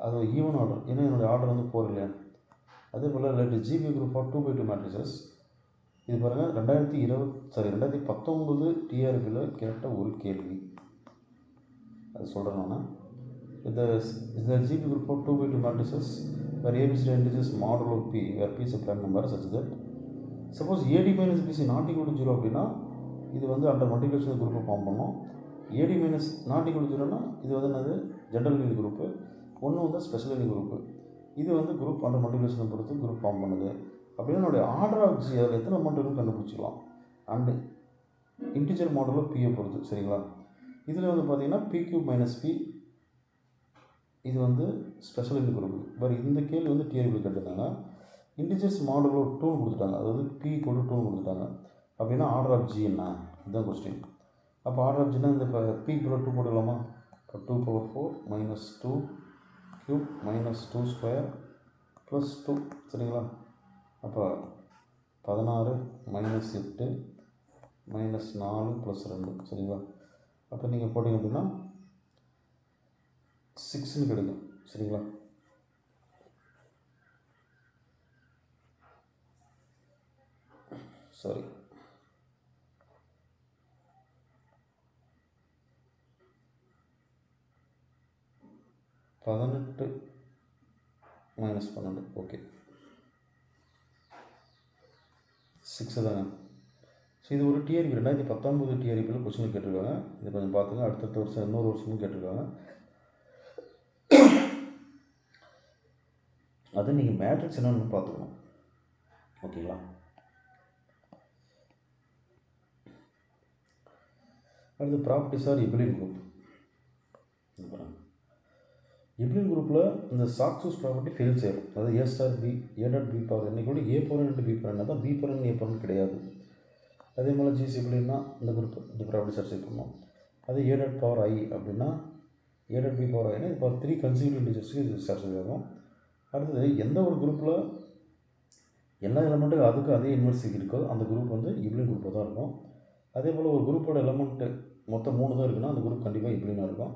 அது ஈவன் ஆர்டர், ஏன்னா என்னுடைய ஆர்டர் வந்து 4 இல்லையா? அதே போல் let G be group of 2x2 matrices. இது பாருங்கள், 2019 டிஆர்பியில் கேட்ட ஒரு கேள்வி, அது சொல்கிறேன் நான். இந்த G be group of 2x2 matrices where ABCD integers modulo P, where P is a prime number such that suppose AD minus BC not equal to 0 அப்படின்னா இது வந்து அண்டர் மல்டிபிகேஷன் குரூப்பை ஃபார்ம் பண்ணோம். AD minus not equal to 0னா இது வந்து என்னது, general linear group. ஒன்று வந்து ஸ்பெஷல் லினியர் குரூப்பு. இது வந்து குரூப் அண்டர் மல்டிபிகேஷனை பொறுத்து குரூப் ஃபார்ம் பண்ணுது. அப்படின்னா என்னுடைய ஆர்டர் ஆஃப் ஜி அதில் எத்தனை எலமெண்ட் இருக்குன்னு கண்டுபிடிச்சிக்கலாம். அண்டு இன்டிஜர் மாடலில் பியை பொறுத்து. சரிங்களா? இதில் வந்து பார்த்தீங்கன்னா P³ - P, இது வந்து ஸ்பெஷல் லினியர் குரூப்பு. பட் இந்த கேள்வி வந்து டிஆர்பி கேட்டிருந்தாங்க. இன்டிஜர்ஸ் மாடலோ 2 கொடுத்துட்டாங்க, அதாவது P = 2 கொடுத்துட்டாங்க. அப்படின்னா ஆர்டர் ஆஃப் ஜி என்ன, இதுதான் கொஸ்டின். அப்போ ஆர்டர் ஆஃப் ஜின்னா இந்த இப்போ P = 2 போட்டுக்கலாமா? இப்போ 2^4 - 2³ - 2² + 2. சரிங்களா? அப்போ 16 - 8 - 4 + 2. சரிங்களா? அப்போ நீங்கள் போட்டிங்க அப்படின்னா 6ன்னு கிடைக்கும். சரிங்களா? சாரி, -18 - 12. ஓகே, 6 தானே. ஸோ இது ஒரு டிஆர்பி 2019 டிஆர்பியில் கொஸ்டின் கேட்டிருக்காங்க. இதை கொஞ்சம் பார்த்துங்க. அடுத்த வருஷம் இன்னொரு வருஷமும் கேட்டிருக்காங்க. அதை நீங்கள் மேட்ரிக்ஸ் என்னன்னு பார்த்துக்கணும். ஓகேங்களா? அடுத்து ப்ராப்பர்ட்டிஸ் ஆர் எபிலியன் குரூப். எபிலியன் குரூப்பில் இந்த சாக்சூஸ் ப்ராப்பர்ட்டி ஃபெயில் செய்யும். அதாவது A*B A.B power n = A power n × B power n தான். B power n A power n கிடையாது. அதே போல் ஜிசி எப்படின்னா இந்த குரூப் இந்த ப்ராப்பர்ட்டி சர்ச்சை பண்ணோம். அது A.I அப்படின்னா A.B பவர் i இப்போ 3 கன்சிக்யூட்டிவ் இன்டிஜர்ஸ்க்கு இது சர்ச்சை ஆகும். அடுத்தது எந்த ஒரு குரூப்பில் எல்லா எலமெண்ட்டுக்கும் அதுக்கு அதே இன்வெர்ஸ் இருக்கோ அந்த குரூப் வந்து எபிலியன் குரூப்பாக தான் இருக்கும். அதே போல் ஒரு குரூப்போட எலமெண்ட்டு மொத்தம் 3 தான் இருக்குன்னா அந்த குரூப் கண்டிப்பாக எபிலியனாக இருக்கும்.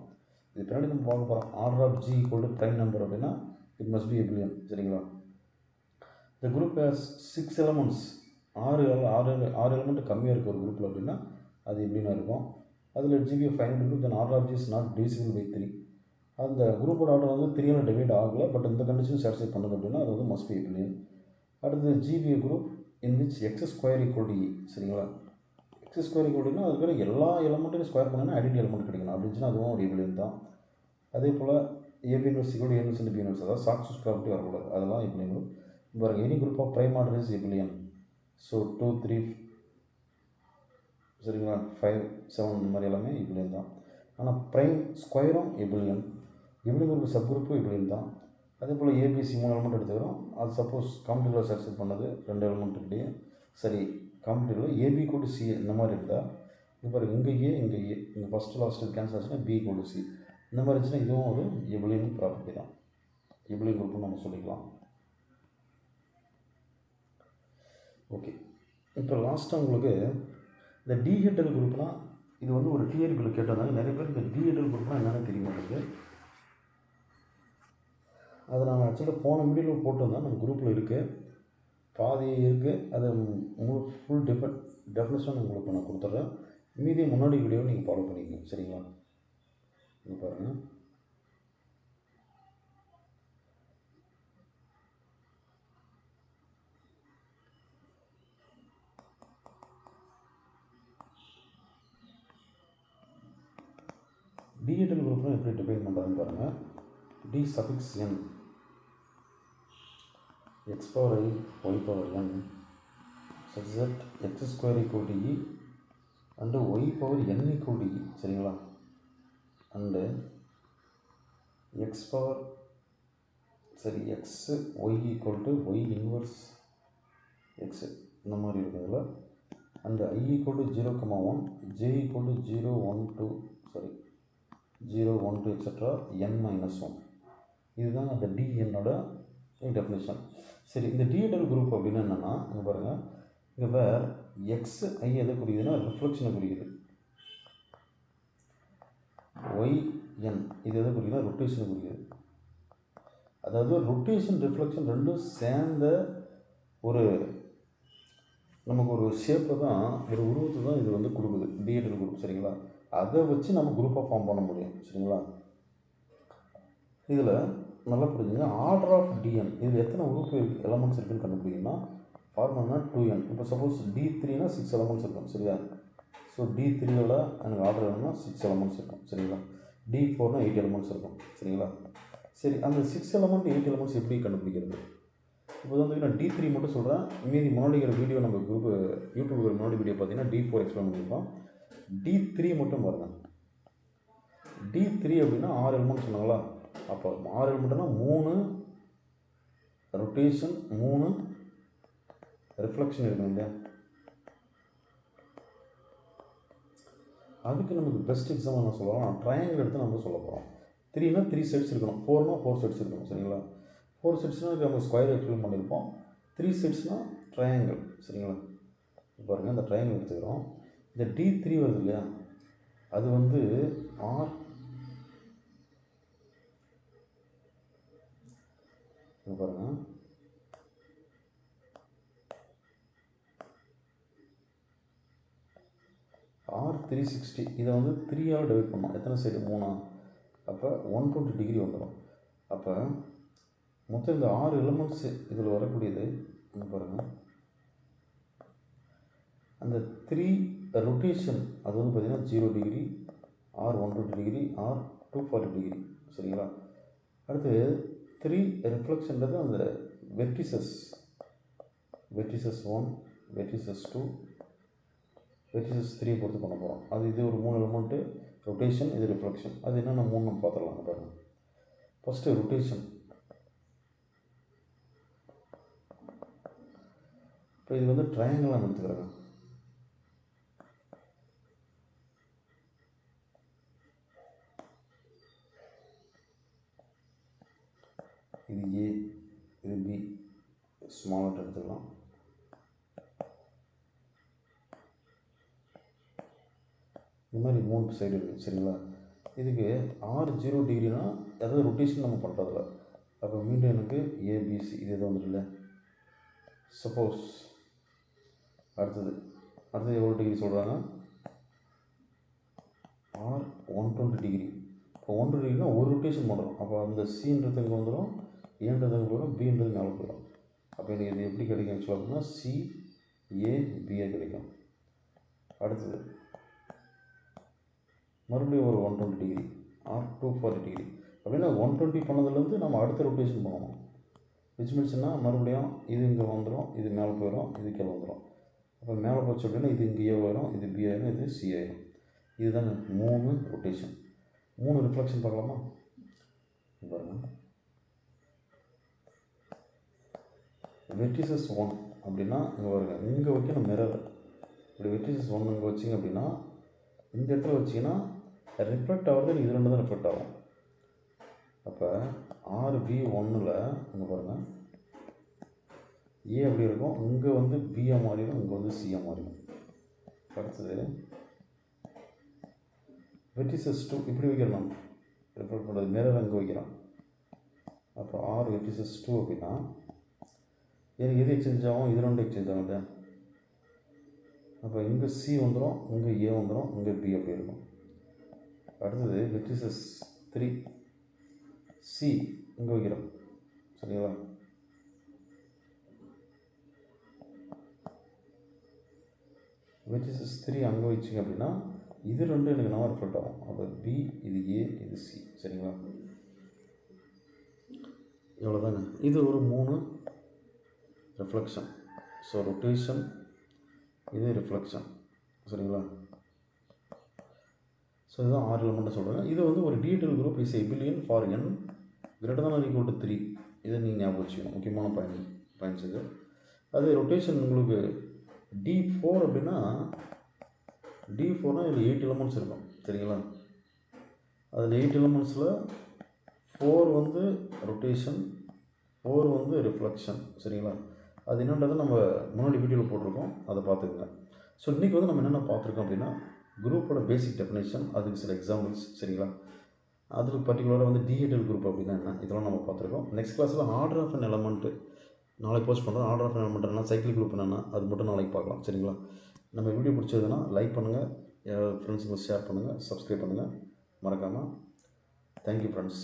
இது பின்னாடி நம்ம பார்க்க போகிறோம். Order of G equal to prime number அப்படின்னா இட் மஸ்ட் பி எபிலியன். சரிங்களா? இந்த குரூப் ஹேஸ் 6 எலமெண்ட்ஸ். ஆறு எலமெண்ட் கம்மியாக இருக்க ஒரு குரூப்பில் அப்படின்னா அது எப்படின்னா இருக்கும். அதில் G be 500 group then order of G is not divisible by 3. அந்த குரூப்போட ஆர்டர் வந்து 3 டிவைட் ஆகலை, பட் இந்த கண்டிஷன் சாட்டிஸ்ஃபை பண்ணுது அப்படின்னா அது வந்து மஸ்ட் பி எபிலியன். அடுத்தது G be group in which X square equal to E. சரிங்களா? எக்ஸ் ஸ்கொயர் ஈக்குவல்னா அதுக்கு எல்லா எலமெண்ட்டையும் ஸ்கொயர் பண்ணால் ஐடென்டி எலமெண்ட் கிடைக்கணும் அப்படின்னு அதுவும் ஒரு எபிலியன் தான். அதே போல் AB inverse equal to A inverse B inverse, அதாவது சாக்ஸஸ் ப்ராப்பர்ட்டி வரக்கூடாது, அதெல்லாம் எபிலியன். பாருங்கள், any group of prime order is abelian. So 2, 3, சரிங்களா, 5, 7 இந்த மாதிரி எல்லாமே எபிலியன் தான். ஆனால் ப்ரைம் ஸ்கொயரும் எபிலியன். எபிலியன் குரூப் சப் குரூப்பும் எபிலியன் தான். அதே போல் ஏபிசி 3 எலமெண்ட் எடுத்துக்கிறோம். அது சப்போஸ் காம்படிட்டிவில் சாட்டிஸ்ஃபை பண்ணது 2 எலமெண்ட்டுக்கிட்டே சரி, காம்படிட்டிவில் ஏபி கூட சி இந்த மாதிரி இருந்தால் இப்போ பாருங்கள், இங்கே ஏ இங்கே ஃபஸ்ட்டு லாஸ்ட்டு கேன்சல் ஆச்சுன்னா பி கூட சி இந்த மாதிரி இருந்துச்சுன்னா இதுவும் ஒரு எபிலியன் ப்ராப்பர்ட்டி தான். எபிலியன் குரூப்னு நம்ம சொல்லிக்கலாம். ஓகே, இப்போ லாஸ்ட்டாக உங்களுக்கு இந்த டிஹெட்ரல் குரூப்னால் இது வந்து ஒரு டிஆர்பியில் கேட்டதாங்க நிறைய பேர் இந்த டிஹெட்ரல் குரூப்னால் என்னென்னு தெரிய மாட்டேங்குது. அதை நான் ஆக்சுவலாக போன வீடியோவில் போட்டிருந்தேன், நம்ம குரூப்பில் இருக்குது, பாதி இருக்குது. அதை உங்களுக்கு ஃபுல் டெஃபினேஷன் உங்களுக்கு நான் கொடுத்துட்றேன். மீதி முன்னாடி வீடியோவை நீங்கள் ஃபாலோ பண்ணிக்கங்க. சரிங்களா? இங்கே பாருங்கள், டிஹெட்ரல் குரூப்லாம் எப்படி டிஃபைன் பண்ணுறதுன்னு பாருங்கள். D suffix n x power I y power n such that x square equal to e and y power n equal to e. சரிங்களா? and x power x y equal to y inverse x இந்த மாதிரி இருக்கிறதுல and I equal to 0,1 j equal to 0, 1, 2 0, 1, 2 etc. n minus 1. இதுதான் அந்த டிஎன்னோட definition. சரி, இந்த டிஹெட்ரல் group அப்படின்னா என்னென்னா, இங்கே பாருங்கள், இங்கே வேர் எக்ஸ் ஐ எதை குறிக்குதுன்னா ரிஃப்ளெக்ஷனை குறிக்குது. ஒய் என் இது எதை குறிக்குதுன்னா ரொட்டேஷனை குறிக்குது. அதாவது ரொட்டேஷன் ரிஃப்ளெக்ஷன் ரெண்டும் சேர்ந்த ஒரு நமக்கு ஒரு ஷேப்பை தான், ஒரு உருவத்தை தான் இது வந்து கொடுக்குது டிஹெட்ரல் குரூப். சரிங்களா? அதை வச்சு நம்ம குரூப்பாக ஃபார்ம் பண்ண முடியும். சரிங்களா? இதில் நல்லா புரிஞ்சுங்க, ஆர்டர் ஆஃப் டிஎன் இது எத்தனை உறுப்பு எலமெண்ட்ஸ் இருக்குன்னு கண்டுபிடிக்கணும்னா ஃபார்முலா 2n. இப்போ சப்போஸ் D3னா 6 எலமெண்ட்ஸ் இருக்கும். சரியா? ஸோ D3ல் எனக்கு ஆர்டர் வேணும்னா 6 எலமெண்ட்ஸ் இருக்கும். சரிங்களா? D4னா 8 எலமெண்ட்ஸ் இருக்கும். சரிங்களா? சரி, அந்த 6 எலமெண்ட் 8 எலமெண்ட்ஸ் எப்படி கண்டுபிடிக்கிறது? இப்போ வந்து நான் D3 மட்டும் சொல்கிறேன். மீதி முன்னாடிக்கிற வீடியோ நம்ம குரூப் யூடியூப் முன்னாடி வீடியோ பார்த்தீங்கன்னா D4 எக்ஸ்பிளைன் பண்ணியிருக்கோம். D3 மட்டும் பாருங்கள். D3 அப்படின்னா 6 எலமெண்ட் சொன்னாங்களா? அப்போ 6 எலமெண்ட்னா 3 ரொட்டேஷன் 3 ரிஃப்ளெக்ஷன் இருக்கணும் இல்லையா? அதுக்கு நமக்கு பெஸ்ட் எக்ஸாம்பிள் என்ன சொல்லலாம், ட்ரையாங்கிள் எடுத்து நம்ம சொல்ல போகிறோம். 3னா 3 செட்ஸ் இருக்கணும், 4னா 4 செட்ஸ் இருக்கணும். சரிங்களா? 4 செட்ஸ்னால் நம்ம ஸ்கொயர் எக்ஸ்பிளைன் பண்ணியிருப்போம். 3 செட்ஸ்னால் ட்ரையாங்கிள். சரிங்களா? இப்போ பாருங்கள், இந்த ட்ரையாங்கிள் எடுத்துக்கிறோம். இந்த D3 வருது இல்லையா, அது வந்து ஆர் பாருங்கள், R360 இதை வந்து 3ஆல் டிவைட் பண்ணோம். எத்தனை சைடு? 3. அப்போ 120 டிகிரி வந்துடும். அப்போ மொத்தம் இந்த 6 எலிமெண்ட்ஸ் இதில் வரக்கூடியது இங்கே பாருங்கள், அந்த 3 ரொட்டேஷன் அது வந்து பார்த்திங்கன்னா 0 degree, R120 degree, R240 degree. சரிங்களா? அடுத்து 3 ரிஃப்ளெக்ஷன்றது அந்த வெர்டிசஸ் 1, வெர்டிசஸ் 2, வெர்டிசஸ் 3 பொறுத்து பண்ண போகிறோம். அது இது ஒரு 3 எலிமெண்ட்டு ரொட்டேஷன், இது ரிஃப்ளெக்ஷன். அது என்னென்ன 3 பார்த்துடலாம் பாருங்கள். First rotation. இப்போ இது வந்து ட்ரையாங்கிள் நான் எடுத்துக்கிறேங்க. இது ஏ, இது பி, ஸ்மால் லெட்டர் எடுத்துக்கலாம். இது மாதிரி 3 சைடு இருக்குது. சரிங்களா? இதுக்கு R0 டிகிரினா அதாவது ரொட்டேஷன் நம்ம பண்ணுறதில்ல. அப்போ மீண்டும் எனக்கு ஏபிசி இது எதுவும் வந்துடல. சப்போஸ் அடுத்தது எவ்வளோ டிகிரி சொல்கிறாங்க, R120 டிகிரி. இப்போ 120 டிகிரினா ஒரு ரொட்டேஷன் பண்ணுறோம். அப்போ அந்த சின்றது இங்கே வந்துடும், ஏன்றது அங்கே போயிடும், பின்றது மேலே போயிடும். அப்போ எனக்கு இது எப்படி கிடைக்கும் ஆக்சுவலாக அப்படின்னா CABA கிடைக்கும். அடுத்தது மறுபடியும் ஒரு 120 டிகிரி, R240 டிகிரி. அப்படின்னா 120 பண்ணதுலேருந்து நம்ம அடுத்த ரொட்டேஷன் பண்ணணும். விச் மீன்ஸ்னா மறுபடியும் இது இங்கே வந்துடும், இது மேலே போயிடும், இது கீழே வந்துடும். அப்போ மேலே போச்சு அப்படின்னா இது இங்கே A வரும், இது B ஆயிரும், இது C ஆயிரும். இதுதாங்க 3 ரொட்டேஷன். 3 ரிஃப்ளெக்ஷன் பார்க்கலாமா? பாருங்கள், வெர்டிசஸ் 1 அப்படின்னா இங்கே பாருங்க, இங்கே வைக்கணும் மிரர். இப்படி வெர்டிசஸ் 1 இங்கே வச்சிங்க அப்படின்னா இந்த இடத்துல வச்சிங்கன்னா ரிஃப்ளெக்ட் ஆகிறது இது ரெண்டு தான் ரிஃப்ளெக்ட் ஆகும். அப்போ RB1ல் இங்கே பாருங்கள் ஏ அப்படி இருக்கும், இங்கே வந்து பியாக மாறிடும், இங்கே வந்து சியாக மாறிடும். அடுத்தது வெர்டிசஸ் 2 இப்படி வைக்கிறோம், ரிஃப்ளெக்ட் பண்ணுறது மிரர் அங்கே வைக்கிறோம். அப்போ R வெர்டிசஸ் 2 அப்படின்னா எனக்கு எது எக்ஸ்சேஞ்ச் ஆகும், இது ரெண்டு எக்ஸ்சேஞ்ச் ஆகும் இல்லையா. அப்போ இங்கே சி வந்துடும், இங்கே ஏ வந்துடும், இங்கே பி அப்படி இருக்கும். அடுத்தது வெர்டிசஸ் 3 சி இங்கே வைக்கிறோம், சரிங்களா. வெர்டிசஸ் 3 அங்கே வச்சிங்க அப்படின்னா இது ரெண்டும் எனக்கு நான் ரிஃப்ளெக்ட் ஆகும். அப்போ பி இது ஏ இது சி, சரிங்களா. இவ்வளோதாங்க. இது ஒரு 3 ரிஃப்ளெக்ஷன். ஸோ ரொட்டேஷன், இது ரிஃப்ளெக்ஷன், சரிங்களா. ஸோ இதுதான் 6 எலிமெண்ட்டை சொல்கிறேன். இது வந்து ஒரு DL group is abelian for n greater than or equal to 3. இதை நீங்கள் ஞாபகம் வச்சுக்கணும், முக்கியமான பாயிண்ட்ஸ் இது. அது ரொட்டேஷன் உங்களுக்கு D4 அப்படின்னா D4னால் இதில் 8 எலிமெண்ட்ஸ் இருக்கும், சரிங்களா. அதில் 8 எலிமெண்ட்ஸில் 4 வந்து ரொட்டேஷன், 4 வந்து ரிஃப்ளெக்ஷன், சரிங்களா. அது என்னன்றதை நம்ம முன்னாடி வீடியோவில் போட்டிருக்கோம், அதை பார்த்துக்கோங்க. ஸோ இன்றைக்கி வந்து நம்ம என்னென்ன பார்த்துருக்கோம் அப்படின்னா குரூப்போட பேசிக் டெஃபினேஷன், அதுக்கு சில எக்ஸாம்பிள்ஸ், சரிங்களா. அதுக்கு பர்டிகுலராக வந்து டிஹெட்எல் குரூப் அப்படின்னா என்ன, இதெல்லாம் நம்ம பார்த்துருக்கோம். நெக்ஸ்ட் கிளாஸில் ஆர்டர் ஆஃப் அன் எலமெண்ட்டு நாளைக்கு போஸ்ட் பண்ணுறோம். ஆர்டர் ஆஃப் அன் எலமெண்ட் என்ன, சைக்கிள் குரூப் என்னென்னா அது மட்டும் நாளைக்கு பார்க்கலாம், சரிங்களா. நம்ம வீடியோ பிடிச்சதுன்னா லைக் பண்ணுங்கள், ஃப்ரெண்ட்ஸுங்களுக்கு ஷேர் பண்ணுங்கள், சப்ஸ்கிரைப் பண்ணுங்கள் மறக்காமல். Thank you friends.